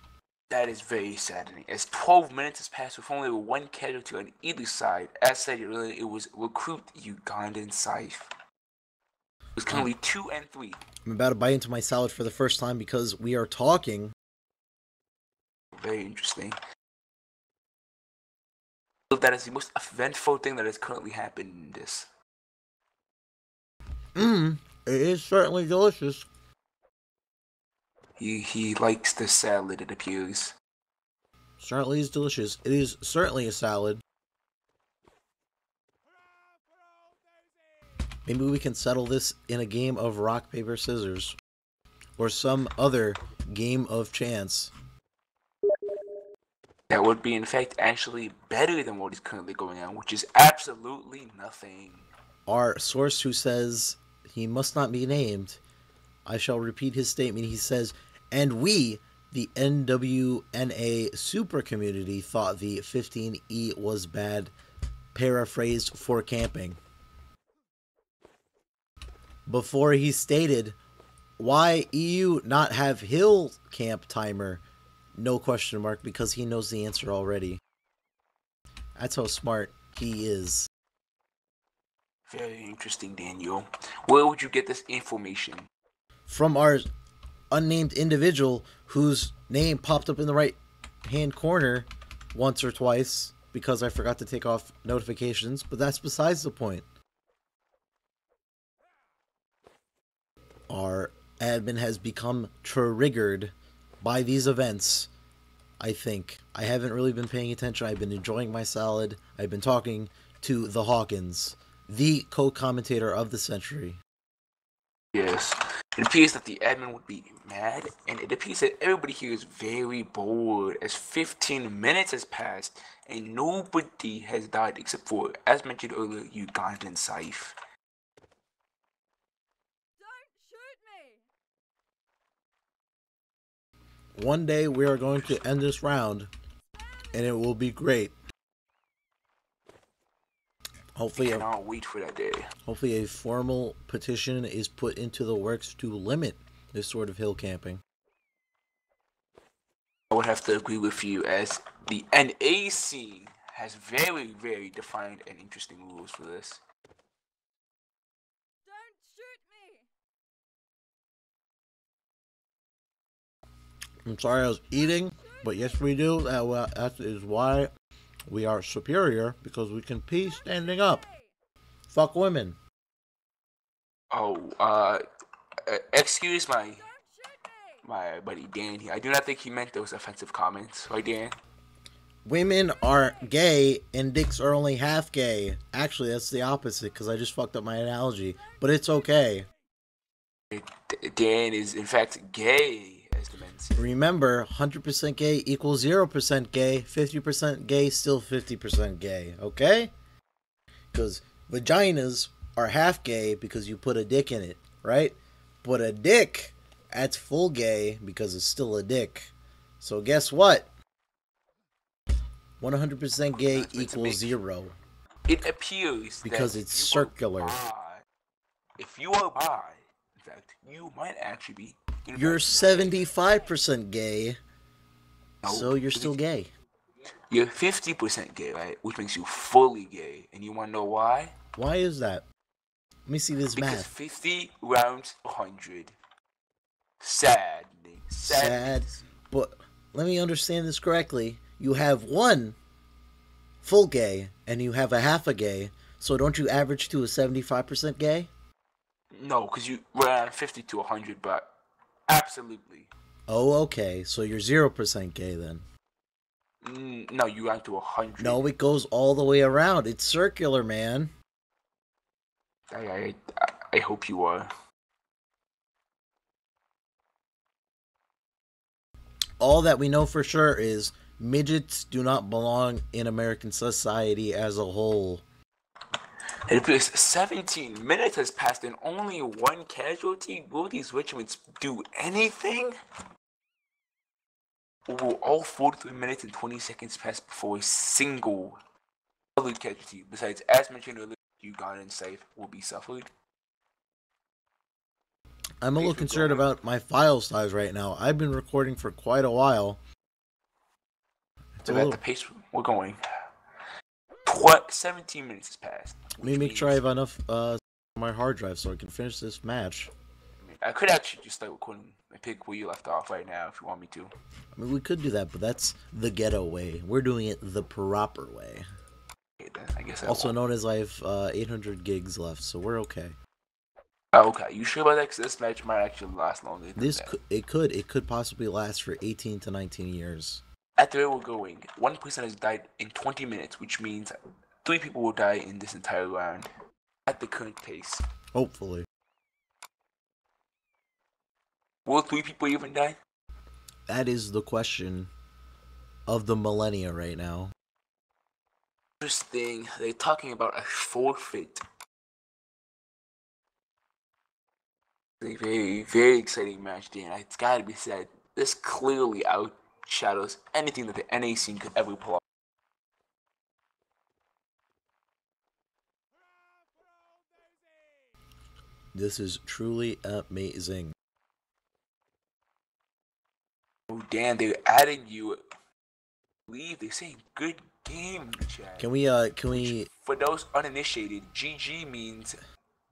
That is very saddening. As 12 minutes has passed with only one casualty on either side. As said earlier, it was Recruit Ugandan Scythe. It was currently 2 and 3. I'm about to bite into my salad for the first time because we are talking. Very interesting. That is the most eventful thing that has currently happened in this. It is certainly delicious. He likes the salad, it appears. Certainly is delicious. It is certainly a salad. Maybe we can settle this in a game of rock, paper, scissors. Or some other game of chance. That would be, in fact, actually better than what is currently going on, which is absolutely nothing. Our source, who says he must not be named, I shall repeat his statement. He says, and we, the NWNA super community, thought the 15E was bad, paraphrased for camping. Before he stated, why EU not have hill camp timer? No question mark, because he knows the answer already. That's how smart he is. Very interesting, Daniel. Where would you get this information? From our unnamed individual whose name popped up in the right hand corner once or twice because I forgot to take off notifications, but that's besides the point. Our admin has become triggered by these events, I think. I haven't really been paying attention. I've been enjoying my salad. I've been talking to the Hawkins, the co-commentator of the century. Yes. It appears that the admin would be mad, and it appears that everybody here is very bored, as 15 minutes has passed, and nobody has died except for, as mentioned earlier, Ugandan Saif. One day we are going to end this round, and it will be great. Hopefully, I cannot wait for that day. Hopefully a formal petition is put into the works to limit this sort of hill camping. I would have to agree with you, as the NA scene has very, very defined and interesting rules for this. Don't shoot me! I'm sorry I was eating, but yes we do. That is why we are superior, because we can pee standing up. Fuck women. Oh, excuse my buddy Dan here. I do not think he meant those offensive comments, right, Dan? Women are gay and dicks are only half gay. Actually, that's the opposite, because I just fucked up my analogy. But it's okay. Dan is, in fact, gay, as the men say. Remember, 100% gay equals 0% gay. 50% gay, still 50% gay. Okay? Because vaginas are half gay because you put a dick in it, right? But a dick, that's full gay because it's still a dick. So guess what? 100% gay equals 0. It appears because that it's circular. If you are bi, in fact, you might actually be. You're 75% gay, No, so you're still gay. You're 50% gay, right? Which makes you fully gay. And you want to know why? Why is that? Let me see this Because math. 50 rounds 100. Sad. But let me understand this correctly. You have one full gay, and you have a half a gay. So don't you average to a 75% gay? No, because you ran 50 to 100, but absolutely. Oh, okay. So you're 0% gay then. No, you ran to 100. No, it goes all the way around. It's circular, man. I hope you are. All that we know for sure is midgets do not belong in American society as a whole. It appears 17 minutes has passed and only one casualty. Will these regiments do anything? Or will all 43 minutes and 20 seconds pass before a single other casualty, besides, as mentioned earlier, Ugandan Safe, will be suffered? I'm a little concerned about my file size right now. I've been recording for quite a while. So at the pace we're going, 17 minutes has passed. Let me make sure I have enough on my hard drive so I can finish this match. I could actually just start recording and pick where you left off right now if you want me to. I mean, we could do that, but that's the ghetto way. We're doing it the proper way. Okay, then I guess Also known as I have 800 gigs left, so we're okay. Okay, you sure about that? Because this match might actually last longer than that. It could possibly last for 18 to 19 years. At the rate we're going, one person has died in 20 minutes, which means 3 people will die in this entire round. At the current pace. Hopefully. Will 3 people even die? That is the question of the millennia right now. Interesting. They're talking about a forfeit. A very, very exciting match, Dan. It's gotta be said. This clearly outshadows anything that the NA scene could ever pull off. This is truly amazing. Oh, Dan, they're adding you. Leave. They're saying good game in the chat. Can we For those uninitiated, GG means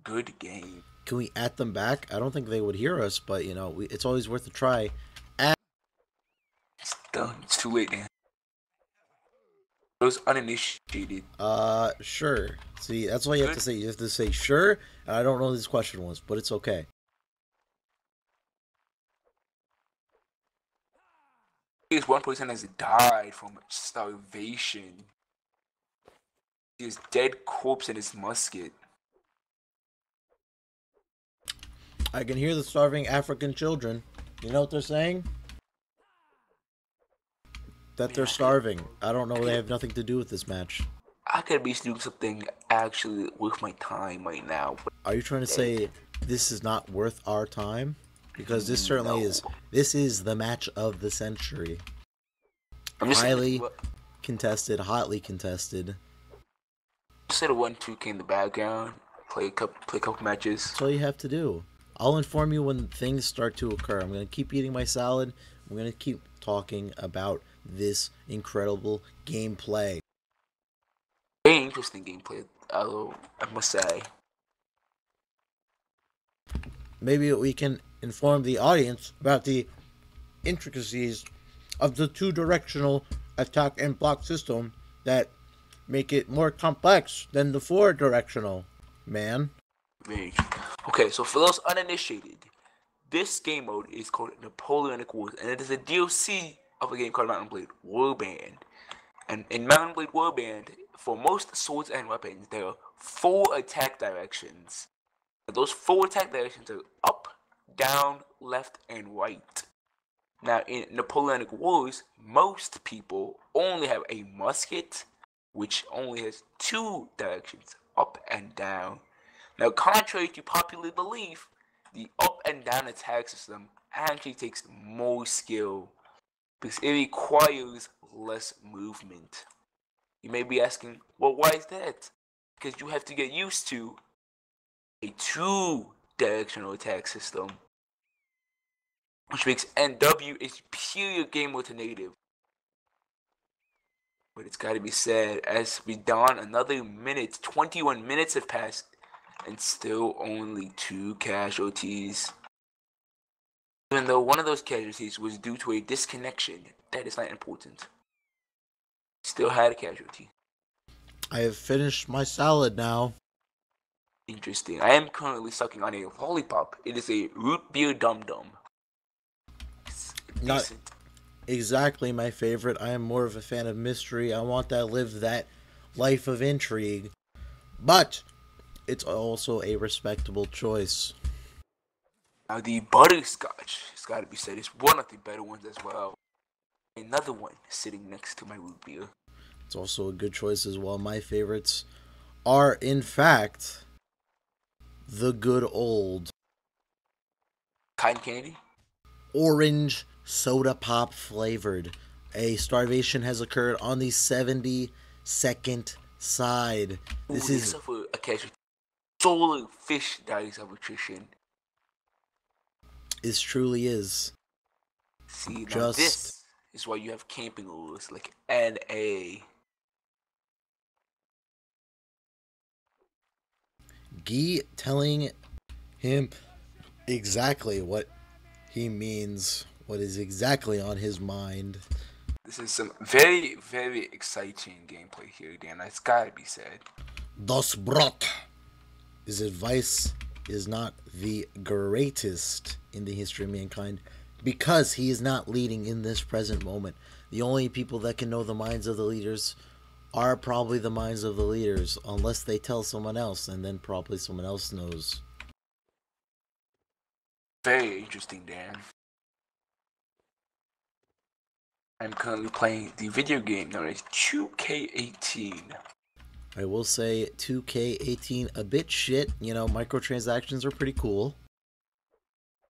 good game. Can we at them back? I don't think they would hear us, but you know, it's always worth a try. It's done. It's too late, Dan. Those uninitiated. Sure. See, that's all you have to say. You have to say sure, and I don't know what this question was, but it's okay. One person has died from starvation. His dead corpse in his musket. I can hear the starving African children. You know what they're saying? That they're starving. I don't know. They have nothing to do with this match. I could be doing something actually with my time right now. Are you trying to say this is not worth our time? Because this certainly is. This is the match of the century. Highly contested, hotly contested. Instead of 1-2 in the background, play a couple matches. That's all you have to do. I'll inform you when things start to occur. I'm going to keep eating my salad. I'm going to keep talking about this incredible gameplay. Very interesting gameplay, I must say. Maybe we can inform the audience about the intricacies of the two-directional attack and block system that make it more complex than the four-directional, man. Okay, so for those uninitiated, this game mode is called Napoleonic Wars, and it is a DLC of a game called Mount & Blade Warband. And in Mount & Blade Warband, for most swords and weapons, there are 4 attack directions. Those 4 attack directions are up, down, left, and right. Now, in Napoleonic Wars, most people only have a musket, which only has 2 directions, up and down. Now, contrary to popular belief, the up and down attack system actually takes more skill because it requires less movement. You may be asking, well, why is that? Because you have to get used to a 2-directional attack system, which makes NW a superior game mode to native. But it's gotta be said, as we dawn another minute, 21 minutes have passed, and still only 2 casualties. Even though one of those casualties was due to a disconnection, that is not important. Still had a casualty. I have finished my salad now. Interesting. I am currently sucking on a lollipop. It is a root beer dum dum. Not exactly my favorite. I am more of a fan of mystery. I want to live that life of intrigue. But it's also a respectable choice. Now the butterscotch, it's gotta be said, is one of the better ones as well. Another one sitting next to my root beer. It's also a good choice as well. My favorites are, in fact, the good old Cotton candy? orange soda pop flavored. A starvation has occurred on the 72nd side. This is a casualty. Solar fish dies of attrition. This truly is. See, now this is why you have camping rules like NA. Guy telling him exactly what he means, what is exactly on his mind. This is some very, very exciting gameplay here, Dan. It's gotta be said. Das Brot. His advice is not the greatest in the history of mankind because he is not leading in this present moment. The only people that can know the minds of the leaders are probably the minds of the leaders, unless they tell someone else, and then probably someone else knows. Very interesting, Dan. I'm currently playing the video game known as 2K18. I will say 2K18 a bit shit. You know, microtransactions are pretty cool.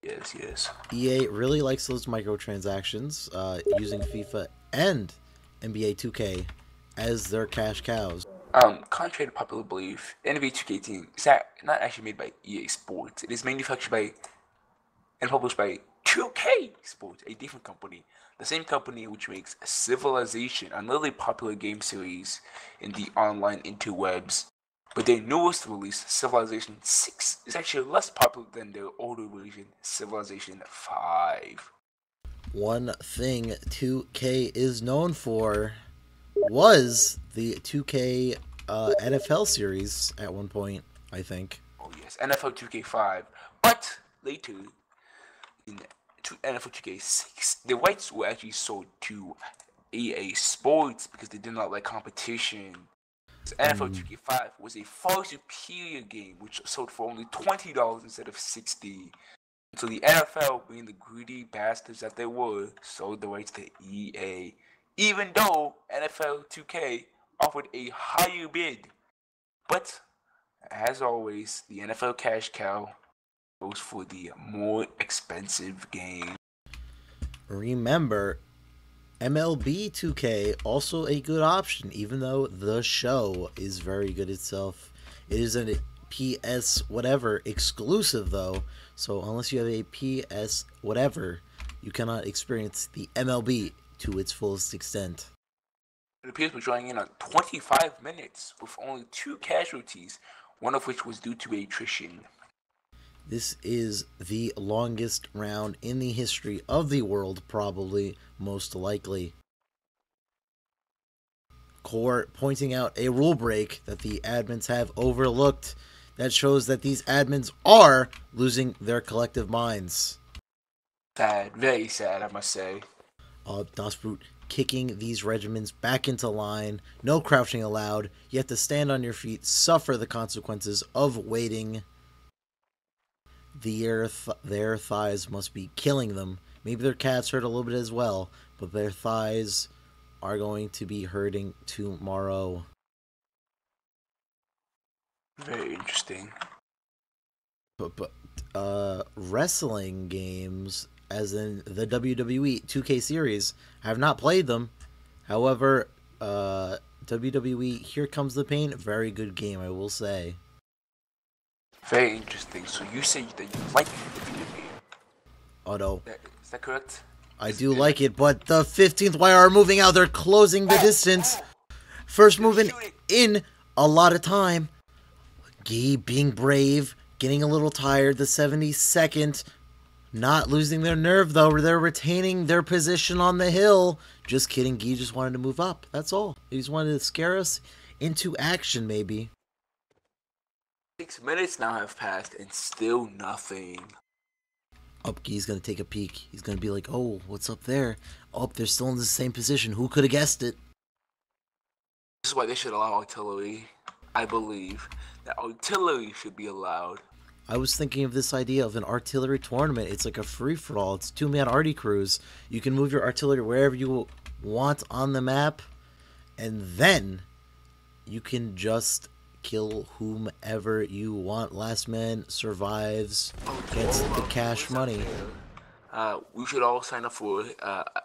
Yes, yes. EA really likes those microtransactions, using FIFA and NBA 2K as their cash cows. Contrary to popular belief, NBA 2K18 is not actually made by EA Sports. It is manufactured by and published by 2K Sports, a different company. The same company which makes Civilization, another popular game series in the online interwebs. But their newest release, Civilization 6, is actually less popular than their older version, Civilization 5. One thing 2K is known for was the 2K NFL series at one point, I think. Oh yes, NFL 2K5. But later, in NFL 2K6, the rights were actually sold to EA Sports because they did not like competition. So NFL 2K5 was a far superior game which sold for only $20 instead of $60. So the NFL, being the greedy bastards that they were, sold the rights to EA, even though NFL 2K offered a higher bid. But as always, the NFL cash cow goes for the more expensive game. Remember, MLB 2K also a good option, even though the show is very good itself. It is a PS whatever exclusive though, so unless you have a PS whatever, you cannot experience the MLB to its fullest extent. It appears we're drawing in on 25 minutes with only 2 casualties, one of which was due to attrition. This is the longest round in the history of the world, probably, most likely. Court pointing out a rule break that the admins have overlooked that shows that these admins are losing their collective minds. Sad, very sad, I must say. Das Brute kicking these regiments back into line. No crouching allowed. You have to stand on your feet, suffer the consequences of waiting. Their thighs must be killing them. Maybe their calves hurt a little bit as well, but their thighs are going to be hurting tomorrow. Very interesting. But wrestling games, as in the WWE 2K series, I have not played them. However, WWE Here Comes the Pain, very good game, I will say. Very interesting. So you say that you like the video game? Oh no. Is that correct? I do like it, but the 15th wire are moving out. They're closing the distance. First moving in a lot of time. Guy being brave, getting a little tired. The 72nd not losing their nerve, though. They're retaining their position on the hill. Just kidding. Guy just wanted to move up. That's all. He just wanted to scare us into action, maybe. 6 minutes now have passed and still nothing. Guy's gonna take a peek. He's gonna be like, oh, what's up there? Oh, they're still in the same position. Who could have guessed it? This is why they should allow artillery. I believe that artillery should be allowed. I was thinking of this idea of an artillery tournament. It's like a free-for-all. It's two-man arty crews. You can move your artillery wherever you want on the map, and then you can just kill whomever you want. Last man survives, gets the cash money. We should all sign up for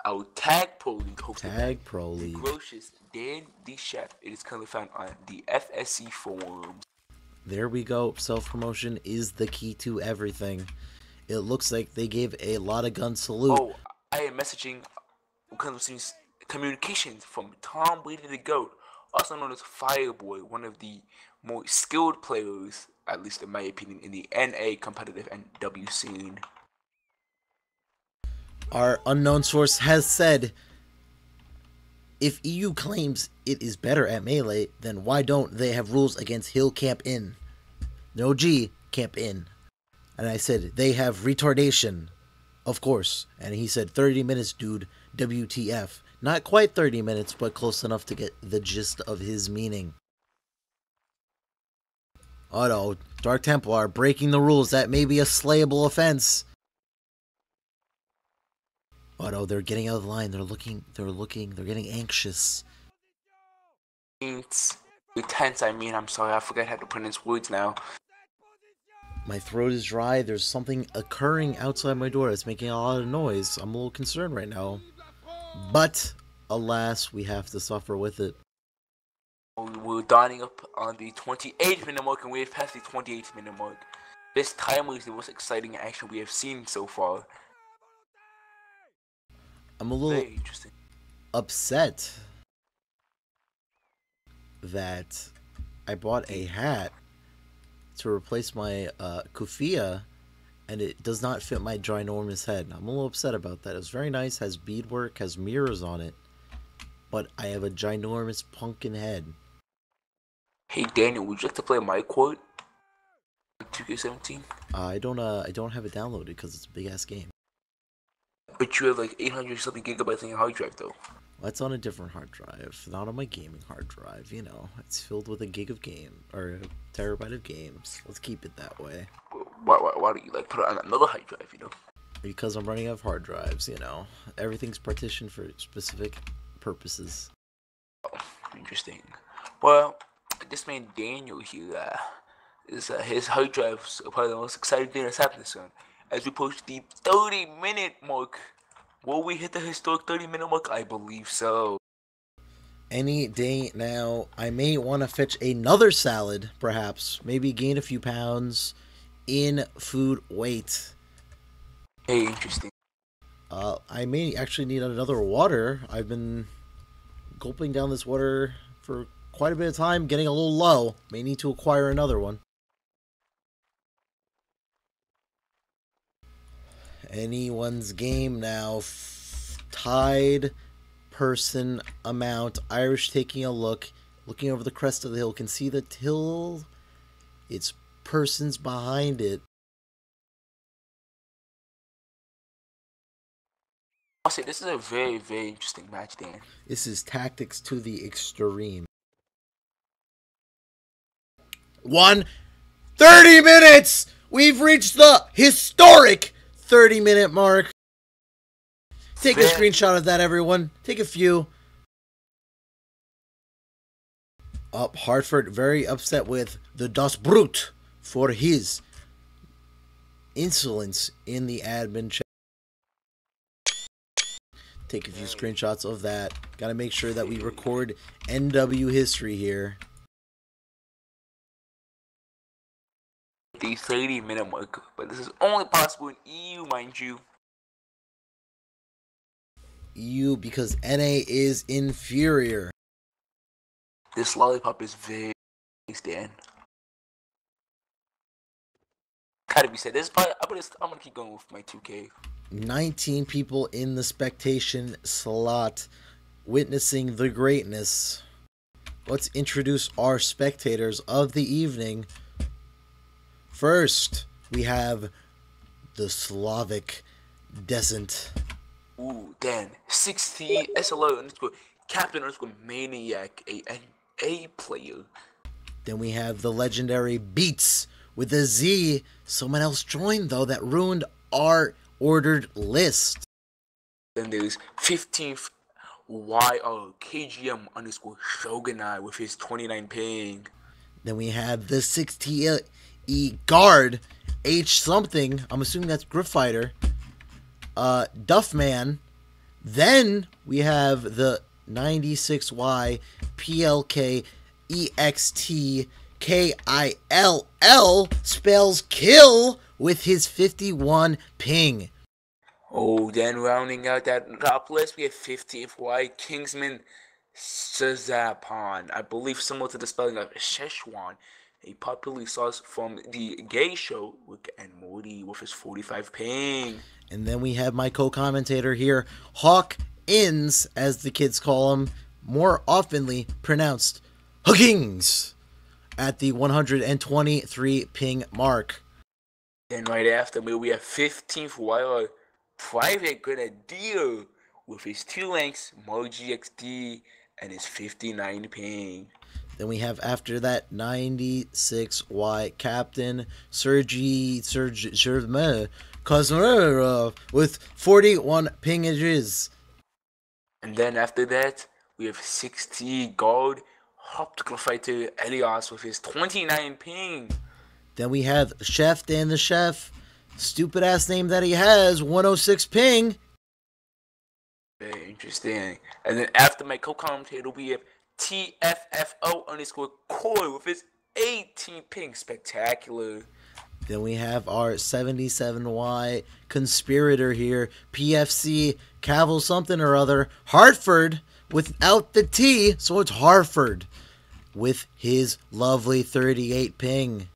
our Tag Pro League. Tag Pro League. Gracious Dan the Chef. It is currently found on the FSC forums. There we go. Self-promotion is the key to everything. It looks like they gave a lot of gun salute. Oh, I am messaging communications from Tom Brady the GOAT, also known as Fireboy, one of the more skilled players, at least in my opinion, in the NA competitive NW scene. Our unknown source has said, if EU claims it is better at Melee, then why don't they have rules against Hill Camp In? No G, Camp In. And I said, they have retardation. Of course. And he said, 30 minutes, dude. WTF. Not quite 30 minutes, but close enough to get the gist of his meaning. Oh no, Dark Templar breaking the rules. That may be a slayable offense. Oh no, they're getting out of the line. They're getting anxious. It's tense, I mean, I'm sorry, I forgot how to pronounce words now. My throat is dry. There's something occurring outside my door that's making a lot of noise. I'm a little concerned right now. But, alas, we have to suffer with it. We're dining up on the 28th minute mark, and we've passed the 28th minute mark. This timer is the most exciting action we have seen so far. I'm a little Very interesting. upset that I bought a hat to replace my kufiya, and it does not fit my ginormous head. I'm a little upset about that. It was very nice, has beadwork, has mirrors on it, but I have a ginormous pumpkin head. Hey Daniel, would you like to play my quote? 2K17? I don't have it downloaded because it's a big ass game. But you have like 800 something gigabytes on your hard drive though. That's on a different hard drive, not on my gaming hard drive. You know, it's filled with a gig of game or a terabyte of games. Let's keep it that way. Why don't you like put it on another hard drive? You know. Because I'm running out of hard drives. You know, everything's partitioned for specific purposes. Oh, interesting. Well, this man Daniel here is his hard drives are probably the most exciting thing that's happened this one. As we approach the 30-minute mark. Will we hit the historic 30-minute mark? I believe so. Any day now, I may want to fetch another salad, perhaps. Maybe gain a few pounds in food weight. Hey, interesting. I may actually need another water. I've been gulping down this water for quite a bit of time, getting a little low. May need to acquire another one. Anyone's game now. Tied person amount. Irish taking a look. Looking over the crest of the hill. Can see the hill. It's persons behind it. I'll say this is a very, very interesting match, Dan. This is tactics to the extreme. 30 minutes! We've reached the historic 30-minute mark. Take a screenshot of that, everyone. Take a few. Hartford very upset with the Das Brut for his insolence in the admin chat. Take a few screenshots of that. Gotta make sure that we record NW history here. The 30-minute mark, but this is only possible in EU, mind you. EU because NA is inferior. This lollipop is very nice, Dan. Gotta be said. This is probably, I'm gonna keep going with my 2K. 19 people in the spectation slot witnessing the greatness. Let's introduce our spectators of the evening. First, we have the Slavic Descent. Ooh, Dan. 60 SLO underscore Captain underscore Maniac, a player. Then we have the legendary Beats with a Z. Someone else joined, though, that ruined our ordered list. Then there's 15th KGM underscore Shogunai with his 29 ping. Then we have the 60 guard H something. I'm assuming that's Grip Fighter. Duffman. Then we have the 96Y PLK EXT KILL spells kill with his 51 ping. Oh, then rounding out that top list, we have 50th Y Kingsman Sazapon. I believe similar to the spelling of Szechuan, a popular sauce from the gay show Rick and Morty with his 45 ping. And then we have my co-commentator here, Hawk Inns, as the kids call him, more oftenly pronounced Huggings, at the 123 ping mark. Then right after me, we have 15th YR Private Grenadier with his 2 lengths, Moji XD, and his 59 ping. Then we have after that 96Y Captain Sergi Germain Kazunara with 41 pingages. And then after that, we have 60 gold optical fighter Elias with his 29 ping. Then we have Chef Dan the Chef. Stupid ass name that he has, 106 ping. Very interesting. And then after my co-commentator, we have TFFO underscore Koi with his 18 ping. Spectacular. Then we have our 77Y conspirator here, PFC Cavill something or other, Hartford without the T, so it's Harford with his lovely 38 ping.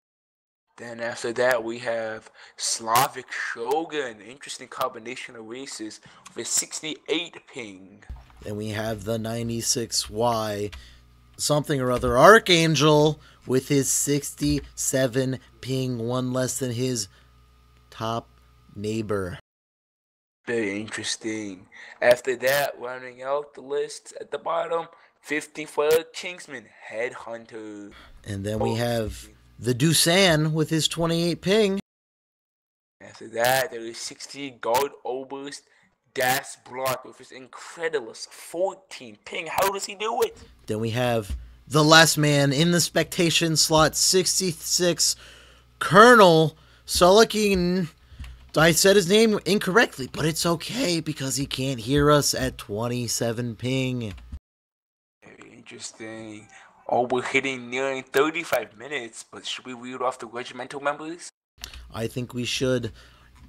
Then after that, we have Slavic Shogun. Interesting combination of races with a 68 ping. Then we have the 96Y something or other Archangel with his 67 ping, one less than his top neighbor. Very interesting. After that, rounding out the list at the bottom, 54 Kingsman Headhunter. And then we have the Dusan with his 28 ping. After that, there is 60 Gold Oberst Das Block with his incredulous 14 ping. How does he do it? Then we have the last man in the spectation slot, 66 Colonel Solikin. I said his name incorrectly, but it's okay because he can't hear us at 27 ping. Very interesting. Oh, we're hitting nearing 35 minutes, but should we read off the regimental members? I think we should.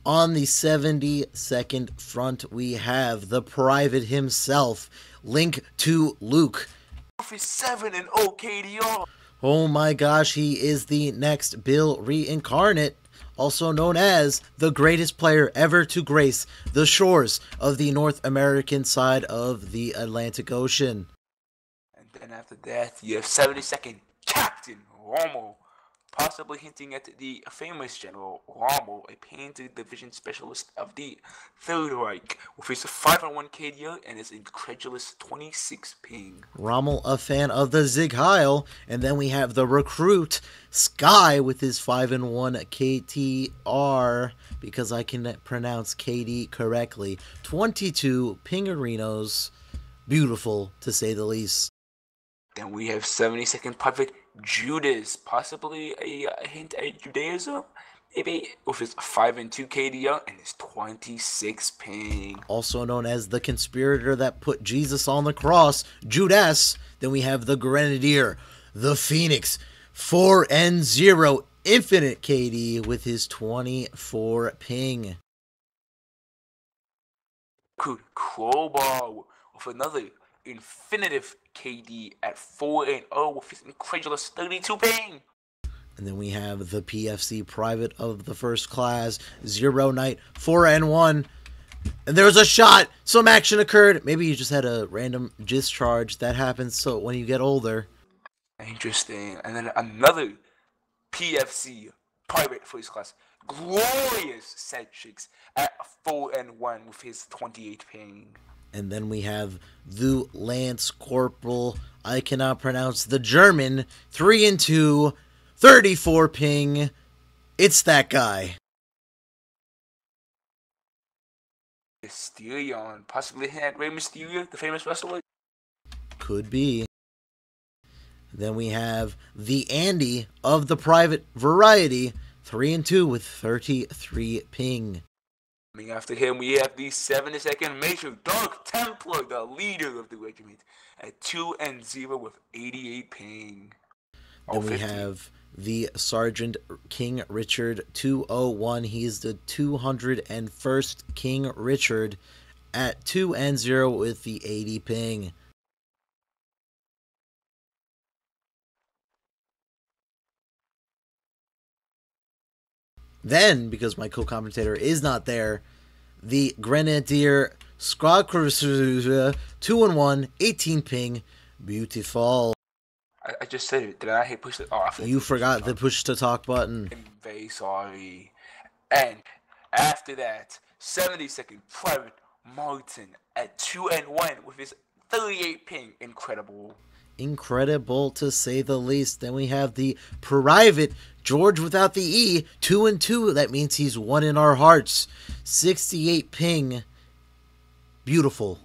On the 72nd front, we have the private himself, Link to Luke. With his 7-0 KDR. Oh my gosh, he is the next Bill reincarnate, also known as the greatest player ever to grace the shores of the North American side of the Atlantic Ocean. And then after that, you have 72nd Captain Rommel, possibly hinting at the famous General Rommel, a painted division specialist of the Third Reich, with his 5-1 KDR and his incredulous 26 ping. Rommel, a fan of the Zig Heil, and then we have the recruit Sky with his 5-1 KTR, because I can pronounce KD correctly. 22 pingerinos, beautiful to say the least. Then we have 72nd Private Judas, possibly a hint at Judaism, maybe, with his 5-2 KDR and his 26 ping. Also known as the conspirator that put Jesus on the cross, Judas. Then we have the Grenadier, the Phoenix, 4-0 infinite KD with his 24 ping. Crowbar with another infinitive KD at 4-0 with his incredulous 32 ping. And then we have the PFC private of the first class, Zero Knight, 4-1. And there was a shot. Some action occurred. Maybe you just had a random discharge. That happens so when you get older. Interesting. And then another PFC private first class, glorious Sedgwick at 4-1 with his 28 ping. And then we have the Lance Corporal, I cannot pronounce the German, 3-2, 34 ping. It's that guy. Mysterion, possibly had Rey Mysterio, the famous wrestler. Could be. Then we have the Andy of the private variety, 3-2 with 33 ping. Coming after him, we have the 72nd Major Dark Templar, the leader of the regiment, at 2-0 with 88 ping. Then we have the Sergeant King Richard, 201. He's the 201st King Richard at 2-0 with the 80 ping. Then, because my co-commentator is not there, the Grenadier Squad 2-1, 18 ping, beautiful. I just said it. Did I hit push the off? You forgot the push to talk button. I'm very sorry. And after that, 72nd Private Martin at 2-1 with his 38 ping. Incredible. Incredible to say the least. Then we have the private George without the E, 2-2. That means he's one in our hearts. 68 ping. Beautiful.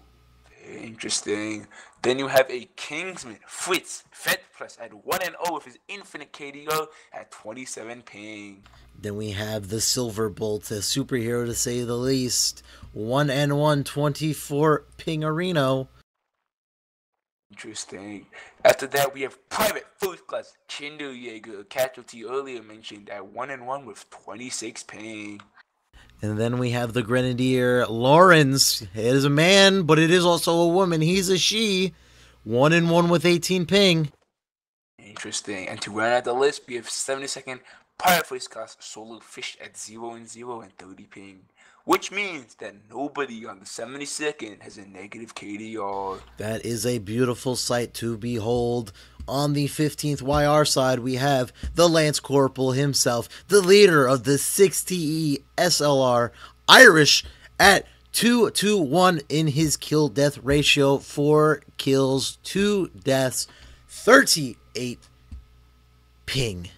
Interesting. Then you have a Kingsman, Fritz, Fed Plus at 1-0 with his infinite KDO at 27 ping. Then we have the Silver Bolt, a superhero to say the least. 1-1, 24 pingarino. Interesting. After that, we have Private First Class Kinderjäger, a casualty earlier mentioned, at 1-1 with 26 ping. And then we have the Grenadier Lawrence. It is a man, but it is also a woman. He's a she. 1-1 with 18 ping. Interesting. And to round out the list, we have 72nd Pirate First Class Solar Fish at 0-0 and 30 ping. Which means that nobody on the 72nd has a negative KDR. That is a beautiful sight to behold. On the 15th YR side, we have the Lance Corporal himself, the leader of the 60E SLR, Irish, at 2-1 in his kill-death ratio. 4 kills, 2 deaths, 38 ping.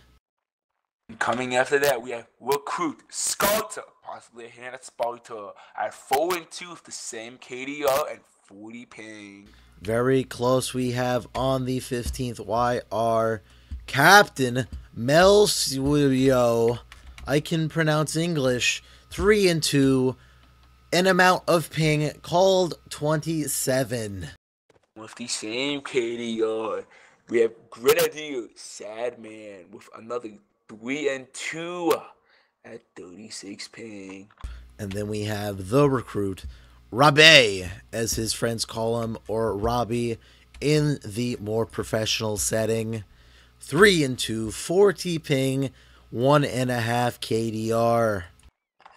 Coming after that, we have Recruit Sparta, possibly a hand at Sparta, at 4-2 with the same KDR and 40 ping. Very close. We have on the 15th YR Captain Melcio. I can pronounce English. 3-2. An amount of ping called 27. With the same KDR, we have Grenadier Sad Man with another 3-2 at 36 ping. And then we have the Recruit, Rabe, as his friends call him, or Robbie, in the more professional setting. 3-2, 40 ping, 1.5 KDR.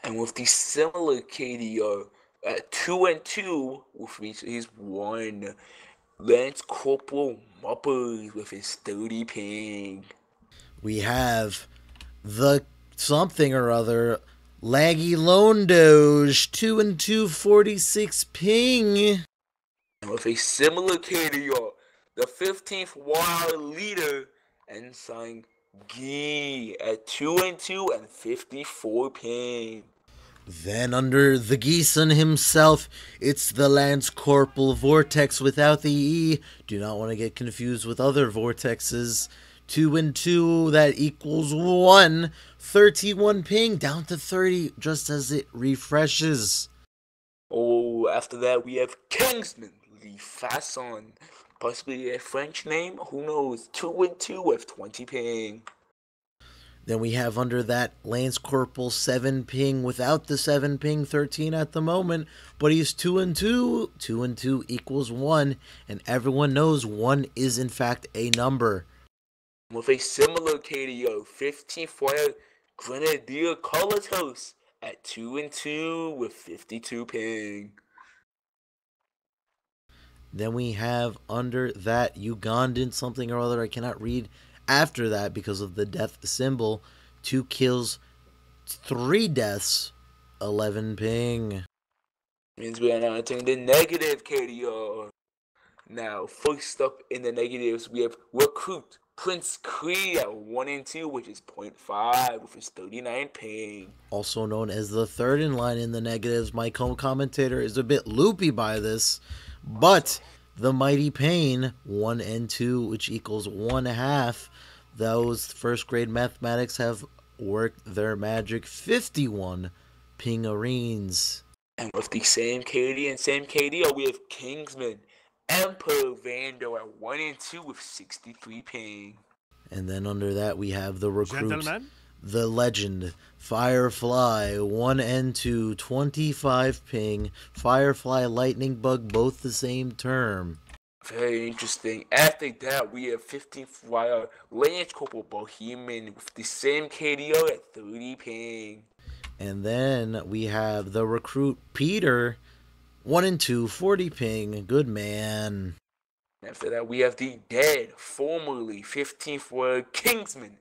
And with the similar KDR at 2-2, with his 1, Lance Corporal Muppers with his 30 ping. We have the something or other, Laggy Lone Doge, 2-2, 46 ping. And with a similar KDR, the 15th wild leader, Ensign Gee, at 2-2 and 54 ping. Then under the Geeson himself, it's the Lance Corporal Vortex without the E. Do not want to get confused with other Vortexes. 2-2, that equals 1. 31 ping, down to 30 just as it refreshes. Oh, after that we have Kingsman, the Fasson, possibly a French name, who knows, 2-2 with 20 ping. Then we have under that Lance Corporal 7 ping without the 7 ping, 13 at the moment, but he's 2-2. 2-2 equals 1, and everyone knows 1 is in fact a number. With a similar KDO, 15th Fire Grenadier Comatose at 2-2 with 52 ping. Then we have under that Ugandan something or other, I cannot read after that because of the death symbol. 2 kills, 3 deaths, 11 ping. Means we are now entering the negative KDO. Now, first up in the negatives, we have Recruit Prince Cree at 1-2, which is 0.5 with his 39 ping. Also known as the third in line in the negatives. My co-commentator is a bit loopy by this, but the Mighty Pain, 1-2, which equals 1/2. Those first grade mathematics have worked their magic. 51 pingarines. And with the same KD and same KD, we have Kingsman Emperor Vando at 1-2 with 63 ping. And then under that we have the Recruit, Gentlemen, the Legend, Firefly, 1-2, 25 ping. Firefly, Lightning Bug, both the same term. Very interesting. After that, we have 15th Flyer Lance Corporal Bohemian with the same KDO at 30 ping. And then we have the Recruit Peter, 1-2, 40 ping. Good man. After that, we have the dead, formerly 15th Flyer Kingsman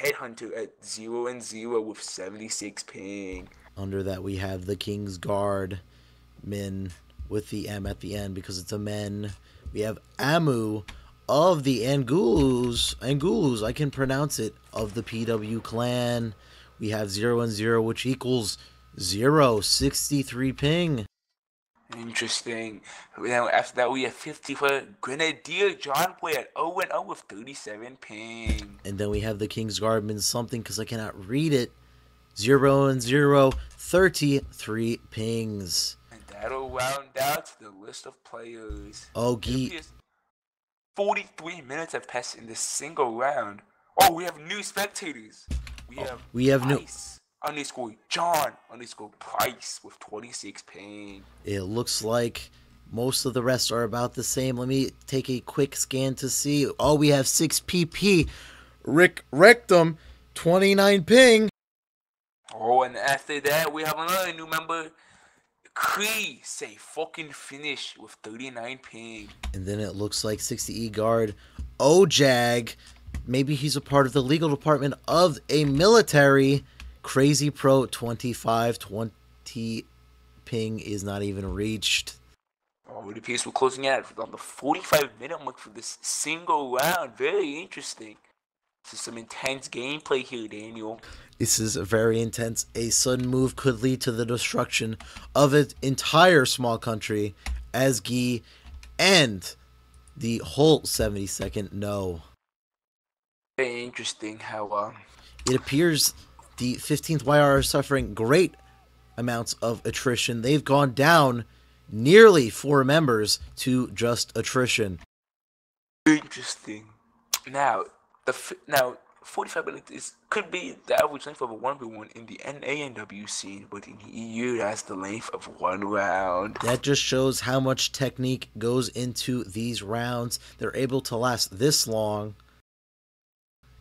Headhunter at 0-0 with 76 ping. Under that we have the King's Guard men with the M at the end because it's a men. We have Amu of the Angulus, I can pronounce it, of the PW clan. We have 0 and 0, which equals 0, 63 ping. Interesting. Now after that we have 50 for Grenadier John Boy at 0 and 0 with 37 ping. And then we have the King's Guardman something, because I cannot read it. 0 and 0, 33 pings. And that'll round out to the list of players. Oh, 43 minutes have passed in this single round. Oh, we have new spectators. We have Price underscore John underscore Price with 26 ping. It looks like most of the rest are about the same. Let me take a quick scan to see. Oh, we have 6PP. Rick Rectum, 29 ping. Oh, and after that, we have another new member, Cree, say fucking finish with 39 ping. And then it looks like 60E guard, Ojag. Maybe he's a part of the legal department of a military. Crazy Pro, 25, 20 ping is not even reached. Oh, it appears we're closing out on the 45-minute mark for this single round. Very interesting. This is some intense gameplay here, Daniel. This is very intense. A sudden move could lead to the destruction of an entire small country, as Guy and the whole 72nd know. Very interesting how it appears the 15th YR are suffering great amounts of attrition. They've gone down nearly 4 members to just attrition. Interesting. Now 45 minutes could be the average length of a 1v1 in the NANW scene, but in the EU, that's the length of one round. That just shows how much technique goes into these rounds. They're able to last this long.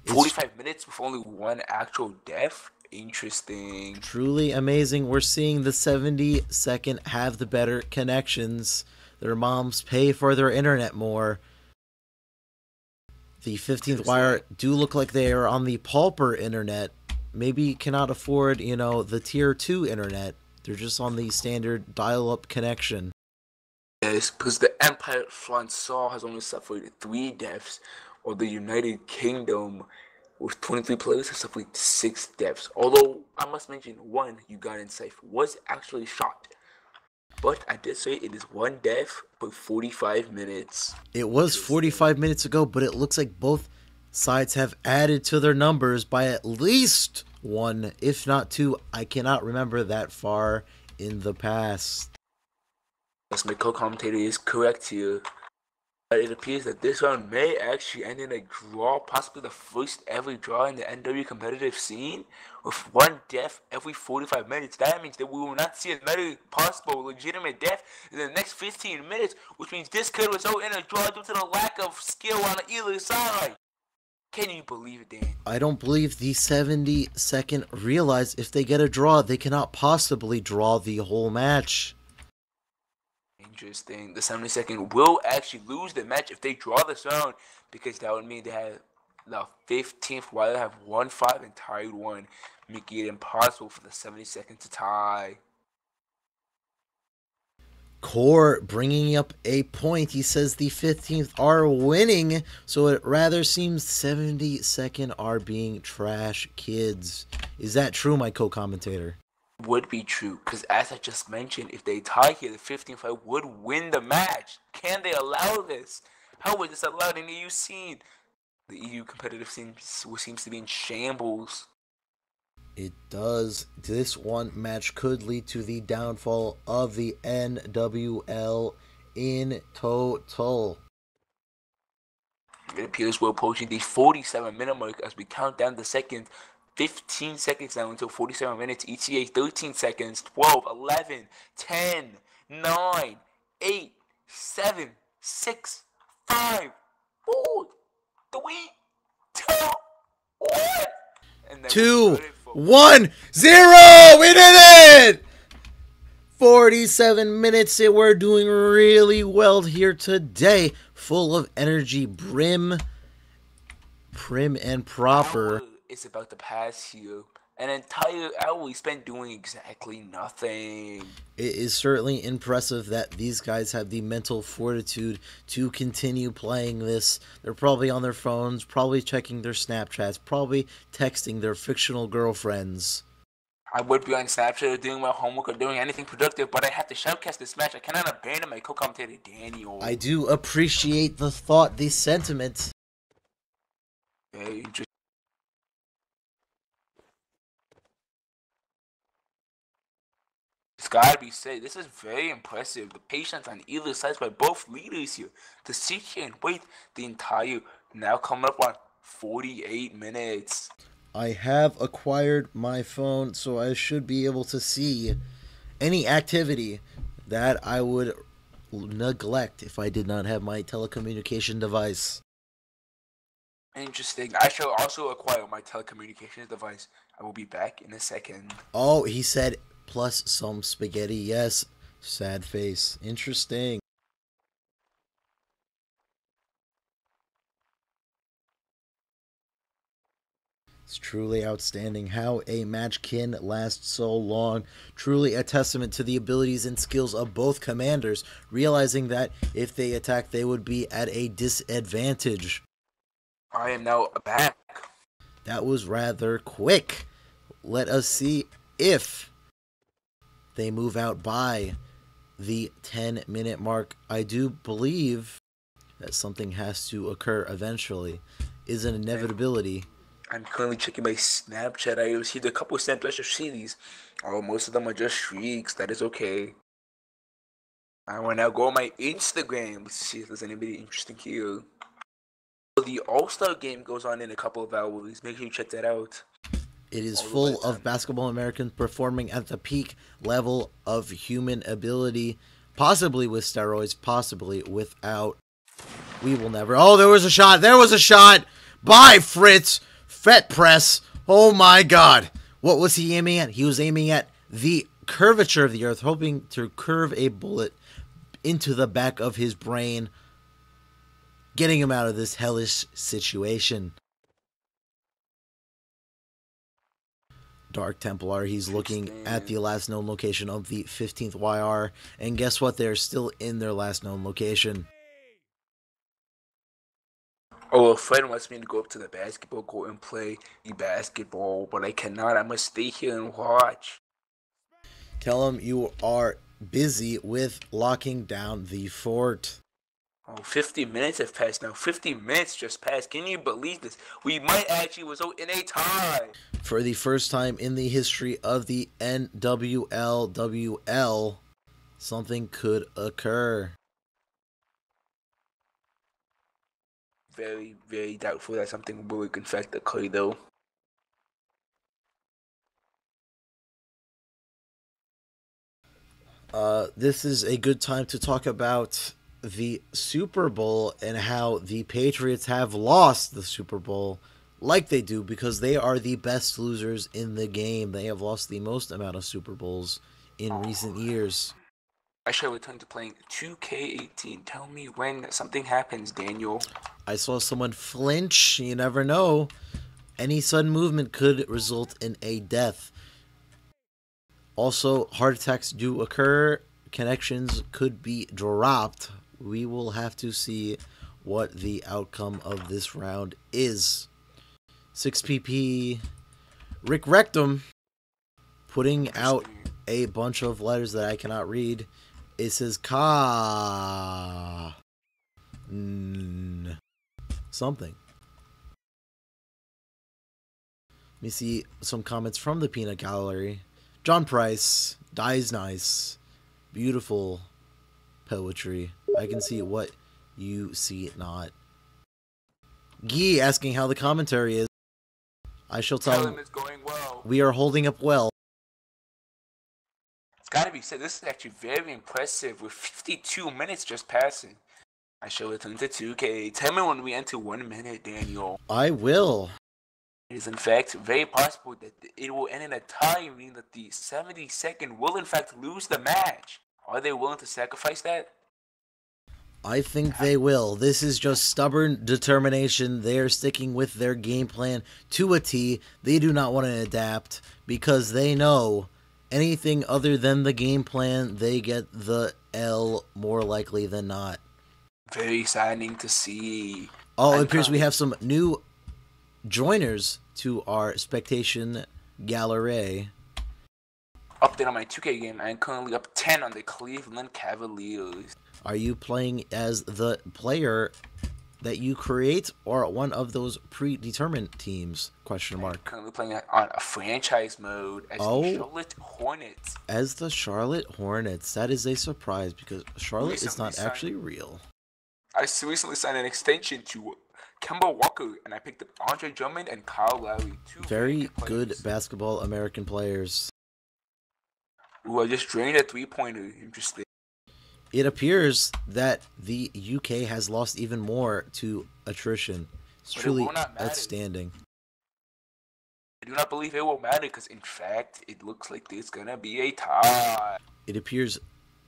45 minutes with only one actual death? Interesting. Truly amazing. We're seeing the 72nd have the better connections. Their moms pay for their internet more. The 15th Wire do look like they are on the pauper internet. Maybe cannot afford, the tier 2 internet. They're just on the standard dial-up connection. Yes, because the Empire Francois has only suffered 3 deaths, while the United Kingdom, with 23 players, has suffered 6 deaths. Although, I must mention, one Ugandan safe was actually shot. But I did say it is 1 death for 45 minutes. It was 45 minutes ago, but it looks like both sides have added to their numbers by at least 1, if not 2. I cannot remember that far in the past. Yes, my co-commentator is correct here. But it appears that this round may actually end in a draw, possibly the first ever draw in the NW competitive scene, with 1 death every 45 minutes. That means that we will not see another possible legitimate death in the next 15 minutes, which means this could result in a draw due to the lack of skill on either side. Can you believe it, Dan? I don't believe the 72nd realize if they get a draw, they cannot possibly draw the whole match. Interesting. The 72nd will actually lose the match if they draw this round, because that would mean they have the 15th while they have 1-5 and tied 1, making it impossible for the 72nd to tie. Core bringing up a point. He says the 15th are winning, so it rather seems 72nd are being trash kids. Is that true, my co-commentator? Would be true, because as I just mentioned, if they tie here, the 15th fight would win the match. Can they allow this? How is this allowed in the EU scene? The EU competitive scene seems to be in shambles. It does. This one match could lead to the downfall of the NWL in total. It appears we're approaching the 47-minute mark as we count down the seconds. 15 seconds now until 47 minutes. ETA 13 seconds. 12, 11, 10, 9, 8, 7, 6, 5, 4, 3, 2, 1. And then 2, 1, 0! We did it! 47 minutes. We're doing really well here today. Full of energy, prim and proper. It's about to pass here. an entire hour we spent doing exactly nothing. It is certainly impressive that these guys have the mental fortitude to continue playing this. They're probably on their phones, probably checking their Snapchats, probably texting their fictional girlfriends. I would be on Snapchat or doing my homework or doing anything productive, but I have to shoutcast this match. I cannot abandon my co-commentator, Daniel. I do appreciate the thought, the sentiment. Very interesting. It's gotta be said, this is very impressive. The patience on either side by both leaders here to sit here and wait the entire, now coming up on 48 minutes. I have acquired my phone, so I should be able to see any activity that I would neglect if I did not have my telecommunication device. Interesting. I shall also acquire my telecommunications device. I will be back in a second. Oh, he said plus some spaghetti. Yes. Sad face. Interesting. It's truly outstanding how a match can last so long. Truly a testament to the abilities and skills of both commanders, realizing that if they attack, they would be at a disadvantage. I am now back. That was rather quick. Let us see if they move out by the 10-minute mark. I do believe that something has to occur eventually. Is an inevitability. I'm currently checking my Snapchat. I received a couple of Snapchats of cities. Oh, most of them are just streaks. That is okay. I will now go on my Instagram. Let's see if there's anybody interesting here. The All-Star game goes on in a couple of hours. Make sure you check that out. It is full of basketball Americans performing at the peak level of human ability, possibly with steroids, possibly without. We will never. Oh, there was a shot. There was a shot by Fritz. Fet press. Oh my God. What was he aiming at? He was aiming at the curvature of the earth, hoping to curve a bullet into the back of his brain, getting him out of this hellish situation. Dark Templar, he's looking at the last known location of the 15th YR, and guess what? They're still in their last known location. Oh, a friend wants me to go up to the basketball court and play the basketball, but I cannot. I must stay here and watch. Tell him you are busy with locking down the fort. Oh, 50 minutes have passed now. 50 minutes just passed. Can you believe this? We might actually result in a tie. For the first time in the history of the NWL, something could occur. Very, very doubtful that something will in fact occur, though. This is a good time to talk about the Super Bowl and how the Patriots have lost the Super Bowl like they do because they are the best losers in the game. They have lost the most amount of Super Bowls in recent years. I shall return to playing 2K18. Tell me when something happens, Daniel. I saw someone flinch. You never know. Any sudden movement could result in a death. Also, heart attacks do occur. Connections could be dropped. We will have to see what the outcome of this round is. 6PP Rick Rectum putting out a bunch of letters that I cannot read. It says something. Let me see some comments from the Peanut Gallery. John Price, dies nice, beautiful poetry. I can see what you see not. Guy asking how the commentary is. I shall tell him it's going well. We are holding up well. It's gotta be said, this is actually very impressive with 52 minutes just passing. I shall return to 2K. Tell me when we enter 1 minute, Daniel. I will. It is in fact very possible that it will end in a tie, meaning that the 72nd will in fact lose the match. Are they willing to sacrifice that? I think they will. This is just stubborn determination. They are sticking with their game plan to a T. They do not want to adapt because they know anything other than the game plan, they get the L more likely than not. Very saddening to see. Oh, it appears we have some new joiners to our spectation gallery. Update on my 2K game. I am currently up 10 on the Cleveland Cavaliers. Are you playing as the player that you create or one of those predetermined teams? Question mark. I'm currently playing on a franchise mode as the Charlotte Hornets. As the Charlotte Hornets. That is a surprise because Charlotte is not actually real. I recently signed an extension to Kemba Walker, and I picked up Andre Drummond and Kyle Lowry. Two very good basketball American players. Ooh, I just drained a three-pointer. Interesting. It appears that the UK has lost even more to attrition. It's truly outstanding. I do not believe it will matter because, in fact, it looks like there's going to be a tie. It appears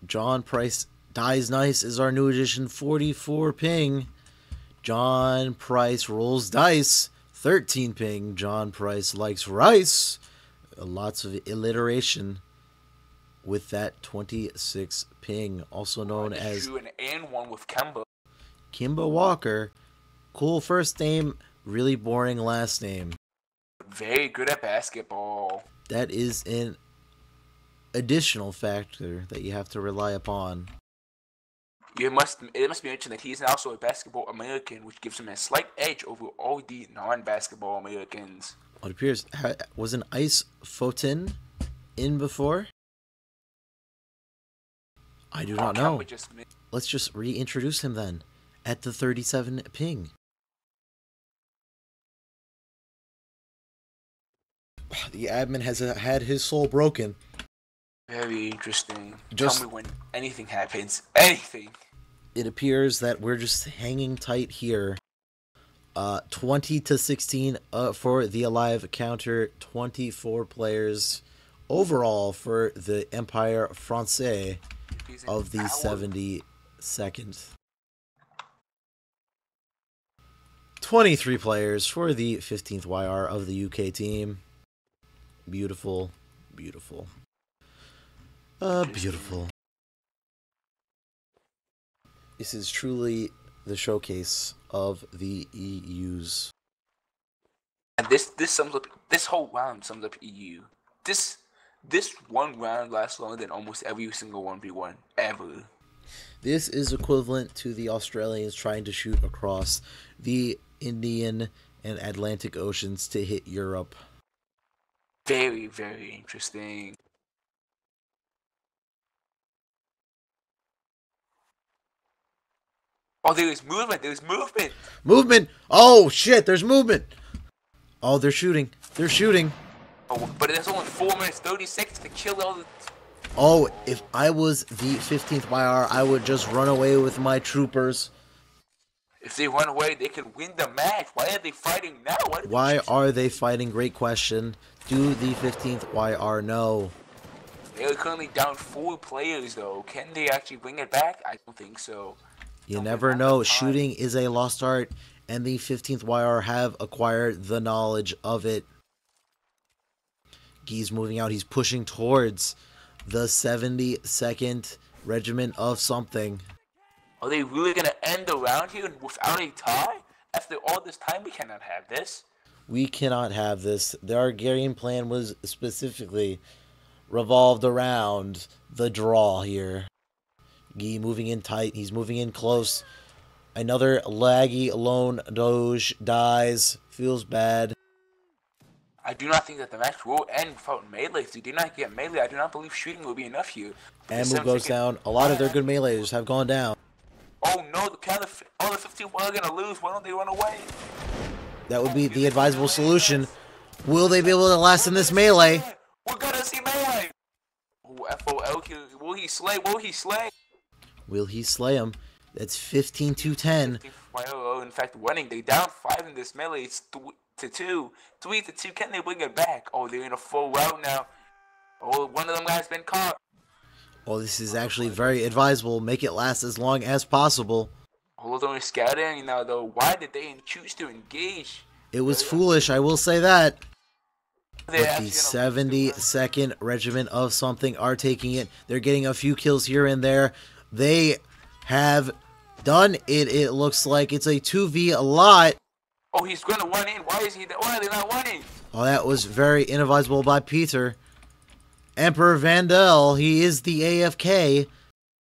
John Price Dies Nice is our new addition, 44 ping. John Price rolls dice, 13 ping. John Price likes rice. Lots of alliteration with that 26 ping, also known as drew an and one with Kemba. Kemba Walker. Cool first name, really boring last name. Very good at basketball. That is an additional factor that you have to rely upon. It must be mentioned that he is also a basketball American, which gives him a slight edge over all the non-basketball Americans. It appears, was an Ice Photon in before? I do not know. Let's just reintroduce him then at the 37 ping. The admin has had his soul broken. Very interesting. Tell me when anything happens. Anything. It appears that we're just hanging tight here. 20-16 for the Alive counter. 24 players overall for the Empire Francais of the 72nd. 23 players for the 15th YR of the UK team. Beautiful, beautiful. Beautiful. This is truly the showcase of the EUs. And this whole round sums up EU. This one round lasts longer than almost every single 1v1 ever. This is equivalent to the Australians trying to shoot across the Indian and Atlantic Oceans to hit Europe. Very, very interesting. Oh, there's movement. There's movement. Movement. Oh, shit. There's movement. Oh, they're shooting. They're shooting. Oh, but there's only 4 minutes, 30 seconds to kill all the... Oh, if I was the 15th YR, I would just run away with my troopers. If they run away, they could win the match. Why are they fighting now? Why are they fighting? Great question. Do the 15th YR know? They are currently down 4 players, though. Can they actually bring it back? I don't think so. You never know. Shooting is a lost art, and the 15th YR have acquired the knowledge of it. Guy's moving out. He's pushing towards the 72nd Regiment of something. Are they really going to end the round here without a tie? After all this time, we cannot have this. We cannot have this. Our game plan was specifically revolved around the draw here. Guy moving in tight. He's moving in close. Another laggy lone doge dies. Feels bad. I do not think that the match will end without melee. If they do not get melee, I do not believe shooting will be enough here. And move goes down. A lot of their good meleeers have gone down. Oh no, all the 15 are going to lose. Why don't they run away? That would be the advisable solution. Will they be able to last in this melee? We're going to see melee. Oh, FOL, will he slay? Will he slay? Will he slay him? That's 15-10. In fact, winning. They down 5 in this melee. It's 3-2. 3-2. Can they bring it back? Oh, they're in a full round now. Oh, one of them guys been caught. Oh, this is actually very advisable. Make it last as long as possible. Although they're scouting now, though, why did they choose to engage? It was foolish, I will say that. They're But the actually gonna lose the 72nd Regiment of something are taking it. They're getting a few kills here and there. They have done it. It looks like it's a 2v a lot. Oh, he's gonna run in. Why are they not running? Oh, that was very inadvisable by Peter. Emperor Vandal, he is the AFK.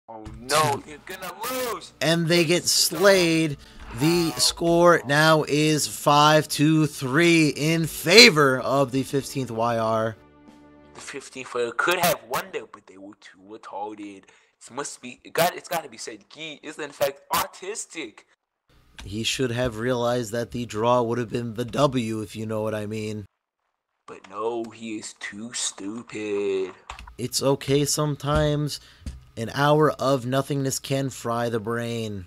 Oh no, you're gonna lose. And they get slayed. The score now is 5-3 in favor of the 15th YR. The 15th could have won there, but they were too retarded. It's gotta be said, Guy is in fact autistic. He should have realized that the draw would have been the W, if you know what I mean. But no, he is too stupid. It's okay sometimes. An hour of nothingness can fry the brain.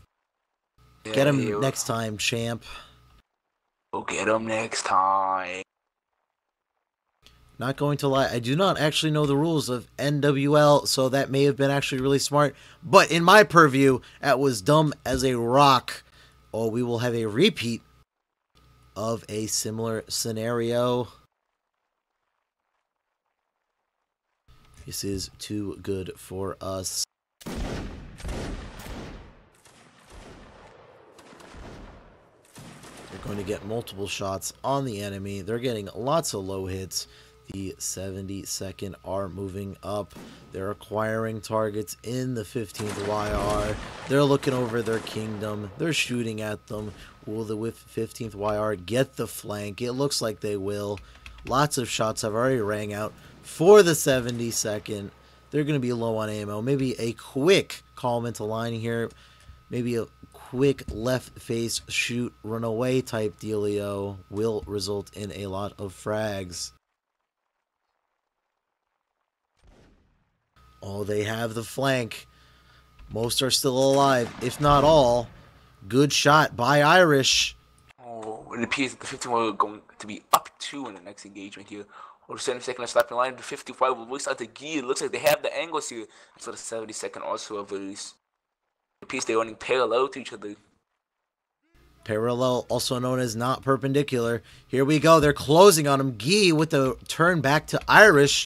Yeah, Get him next time, champ. We'll get him next time. Not going to lie, I do not actually know the rules of NWL, so that may have been actually really smart. But in my purview, that was dumb as a rock. Or we will have a repeat of a similar scenario. This is too good for us. They're going to get multiple shots on the enemy. They're getting lots of low hits. The 72nd are moving up. They're acquiring targets in the 15th YR. They're looking over their kingdom. They're shooting at them. Will the 15th YR get the flank? It looks like they will. Lots of shots have already rang out for the 72nd. They're going to be low on ammo. Maybe a quick call into line here. Maybe a quick left face shoot run away type dealio will result in a lot of frags. Oh, they have the flank. Most are still alive, if not all. Good shot by Irish. Oh, it appears that the 51 are going to be up 2 in the next engagement here. Or the 72nd are slapping line. The 55 will voice out the gear. It looks like they have the angles here. So the 72nd also have these. It appears they're running parallel to each other. Parallel, also known as not perpendicular. Here we go. They're closing on him. Guy with the turn back to Irish.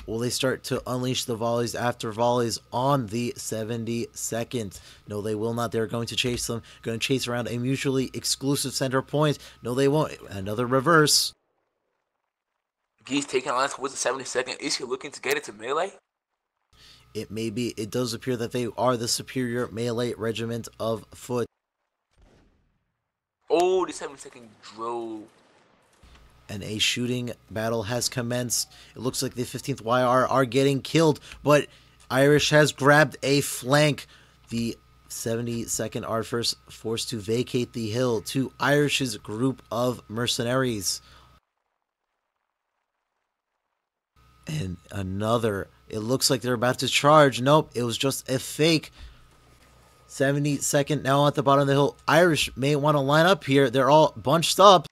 Will they start to unleash the volleys after volleys on the 72nd? No, they will not. They're going to chase them. Going to chase around a mutually exclusive center point. No, they won't. Another reverse. Guy's taking a line towards the 72nd. Is he looking to get it to melee? It may be. It does appear that they are the superior melee regiment of foot. Oh, the 72nd drove. And a shooting battle has commenced. It looks like the 15th YR are getting killed, but Irish has grabbed a flank. The 72nd are first forced to vacate the hill to Irish's group of mercenaries. And another. It looks like they're about to charge. Nope, it was just a fake. 72nd now at the bottom of the hill. Irish may want to line up here. They're all bunched up.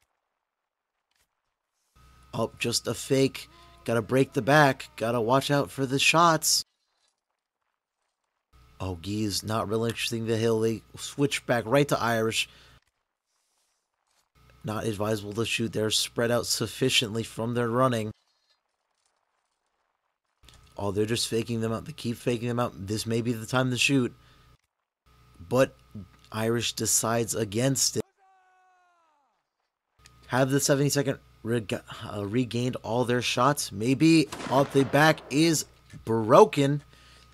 Oh, just a fake. Gotta break the back. Gotta watch out for the shots. Oh, Guy's not relinquishing the hill. They switch back right to Irish. Not advisable to shoot. They're spread out sufficiently from their running. Oh, they're just faking them out. They keep faking them out. This may be the time to shoot. But Irish decides against it. Have the 72nd regained all their shots? Maybe. Oh, the back is broken.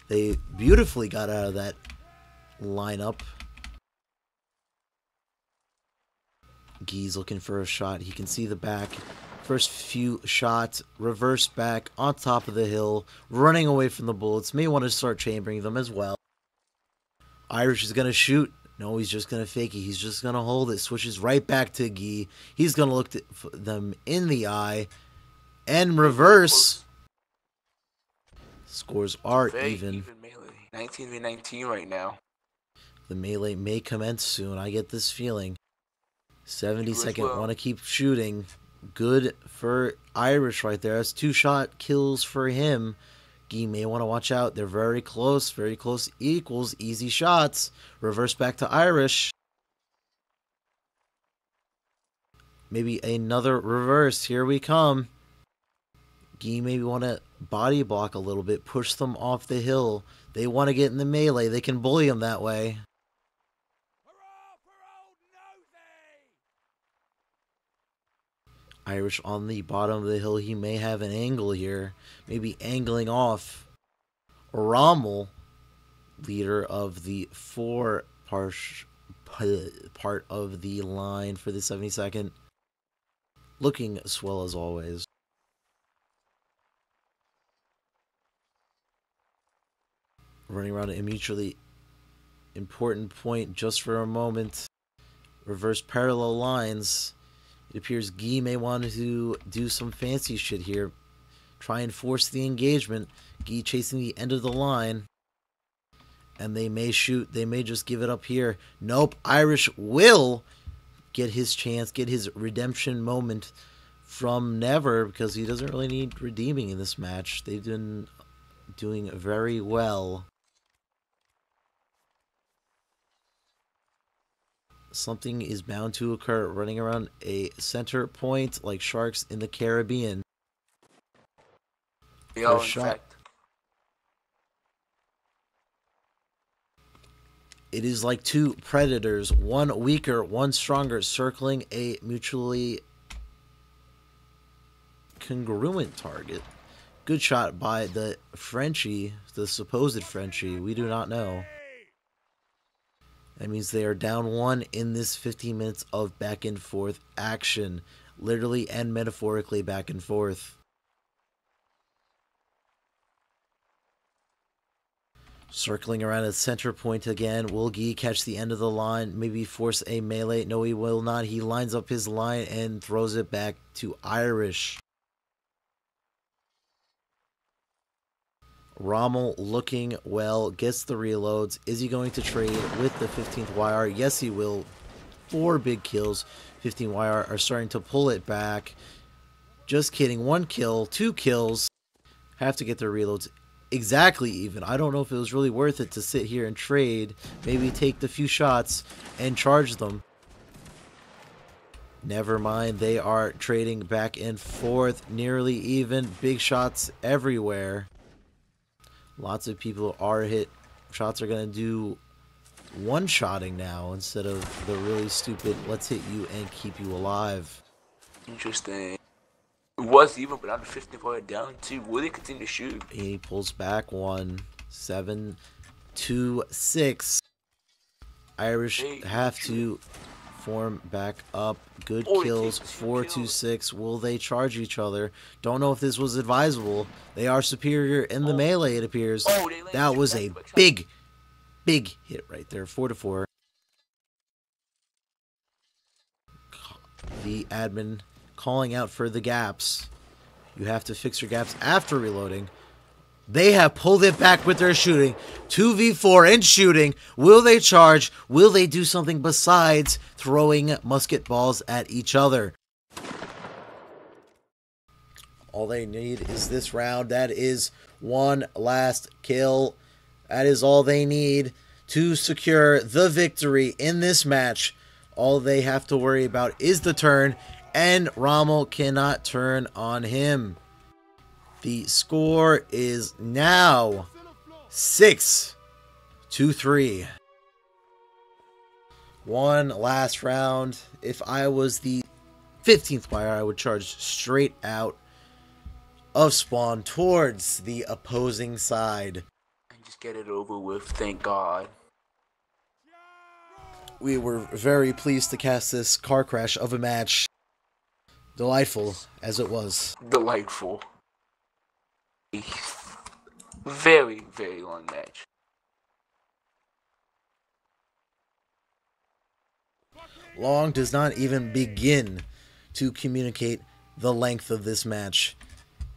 They beautifully got out of that lineup. Guy's looking for a shot. He can see the back. First few shots, reverse back on top of the hill, running away from the bullets. May want to start chambering them as well. Irish is going to shoot. No, he's just going to fake it. He's just going to hold it. Switches right back to Guy. He's going to look them in the eye. And reverse. Scores are even. Melee. 19v19 right now. The melee may commence soon. I get this feeling. 72nd want to keep shooting. Good for Irish right there. That's 2 shot kills for him. Gee may want to watch out. They're very close. Very close equals easy shots. Reverse back to Irish. Maybe another reverse. Here we come. Gee maybe want to body block a little bit. Push them off the hill. They want to get in the melee. They can bully them that way. Irish on the bottom of the hill. He may have an angle here. Maybe angling off. Rommel, leader of the part of the line for the 72nd. Looking swell as always. Running around a mutually important point just for a moment. Reverse parallel lines. It appears Guy may want to do some fancy shit here. Try and force the engagement. Guy chasing the end of the line. And they may shoot. They may just give it up here. Nope. Irish will get his chance, get his redemption moment from Never, because he doesn't really need redeeming in this match. They've been doing very well. Something is bound to occur. Running around a center point like sharks in the Caribbean. Yo, in shot. fact. It is like two predators, one weaker, one stronger, circling a mutually congruent target. Good shot by the Frenchie, the supposed Frenchie. We do not know. That means they are down one in this 15 minutes of back and forth action. Literally and metaphorically back and forth. Circling around a center point again. Will Guy catch the end of the line? Maybe force a melee? No, he will not. He lines up his line and throws it back to Irish. Rommel looking well. Gets the reloads. Is he going to trade with the 15th YR? Yes, he will. 4 big kills. 15 YR are starting to pull it back. Just kidding. 1 kill. 2 kills. Have to get their reloads exactly even. I don't know if it was really worth it to sit here and trade. Maybe take the few shots and charge them. Never mind. They are trading back and forth. Nearly even. Big shots everywhere. Lots of people are hit. Shots are going to do one-shotting now instead of the really stupid let's hit you and keep you alive. Interesting. It was even, but now the 15th player down 2. Will they continue to shoot? He pulls back 1, 7, 2, 6. Irish have to form back up. Good kills. 4 to 6. Will they charge each other? Don't know if this was advisable. They are superior in the melee, it appears. That was a big hit right there. 4 to 4. The admin calling out for the gaps. You have to fix your gaps after reloading. They have pulled it back with their shooting. 2v4 in shooting. Will they charge? Will they do something besides throwing musket balls at each other? All they need is this round. That is one last kill. That is all they need to secure the victory in this match. All they have to worry about is the turn, and Rommel cannot turn on him. The score is now 6-3. One last round. If I was the 15th player, I would charge straight out of spawn towards the opposing side. And just get it over with, thank God. We were very pleased to cast this car crash of a match. Delightful as it was. Delightful. Very, very long match. Long does not even begin to communicate the length of this match.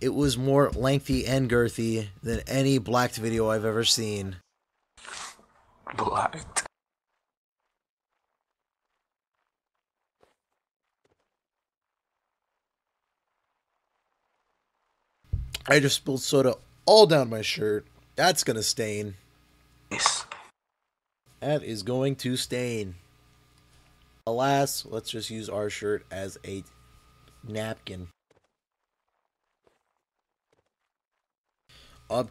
It was more lengthy and girthy than any blacked video I've ever seen. Blacked. I just spilled soda all down my shirt. That's gonna stain. Yes. That is going to stain. Alas, let's just use our shirt as a napkin.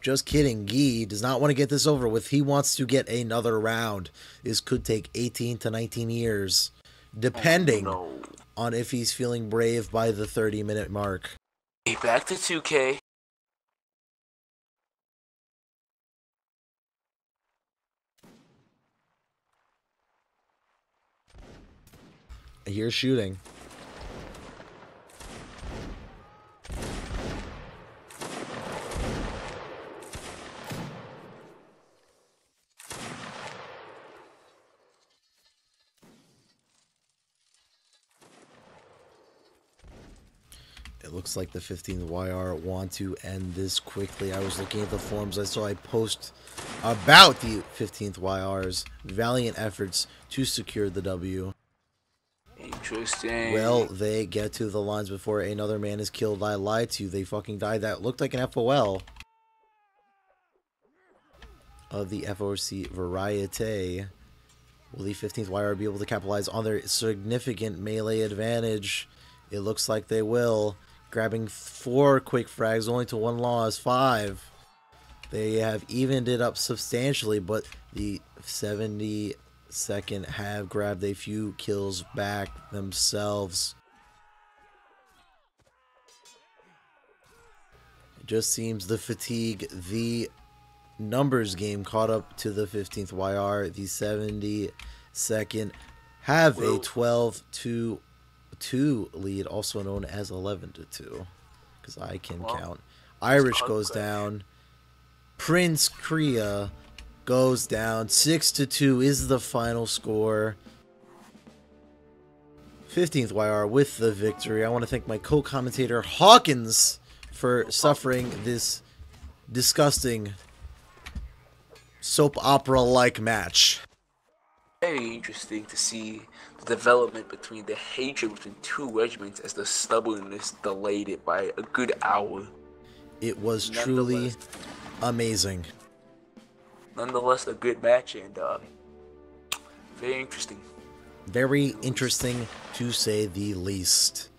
Just kidding. Guy does not want to get this over with. He wants to get another round. This could take 18 to 19 years, depending on if he's feeling brave by the 30-minute mark. Okay, back to 2K. Here's shooting. It looks like the 15th YR want to end this quickly. I was looking at the forums. I saw a post about the 15th YR's valiant efforts to secure the W. Interesting. Well, they get to the lines before another man is killed. I lied to you. They fucking died. That looked like an FOL of the FOC variety. Will the 15th YR be able to capitalize on their significant melee advantage? It looks like they will. Grabbing 4 quick frags, only to 1 loss. 5. They have evened it up substantially, but the 72nd have grabbed a few kills back themselves. It just seems the fatigue, the numbers game caught up to the 15th YR. The 72nd have a 12-2 lead, also known as 11-2, because I can count. Irish goes down. Prince Korea goes down. 6-2 is the final score. 15th YR with the victory. I want to thank my co-commentator Hawkins for suffering this disgusting soap opera-like match. Very interesting to see the development between the hatred between two regiments as the stubbornness delayed it by a good hour. It was truly amazing. Nonetheless, a good match and very interesting. Very interesting, to say the least.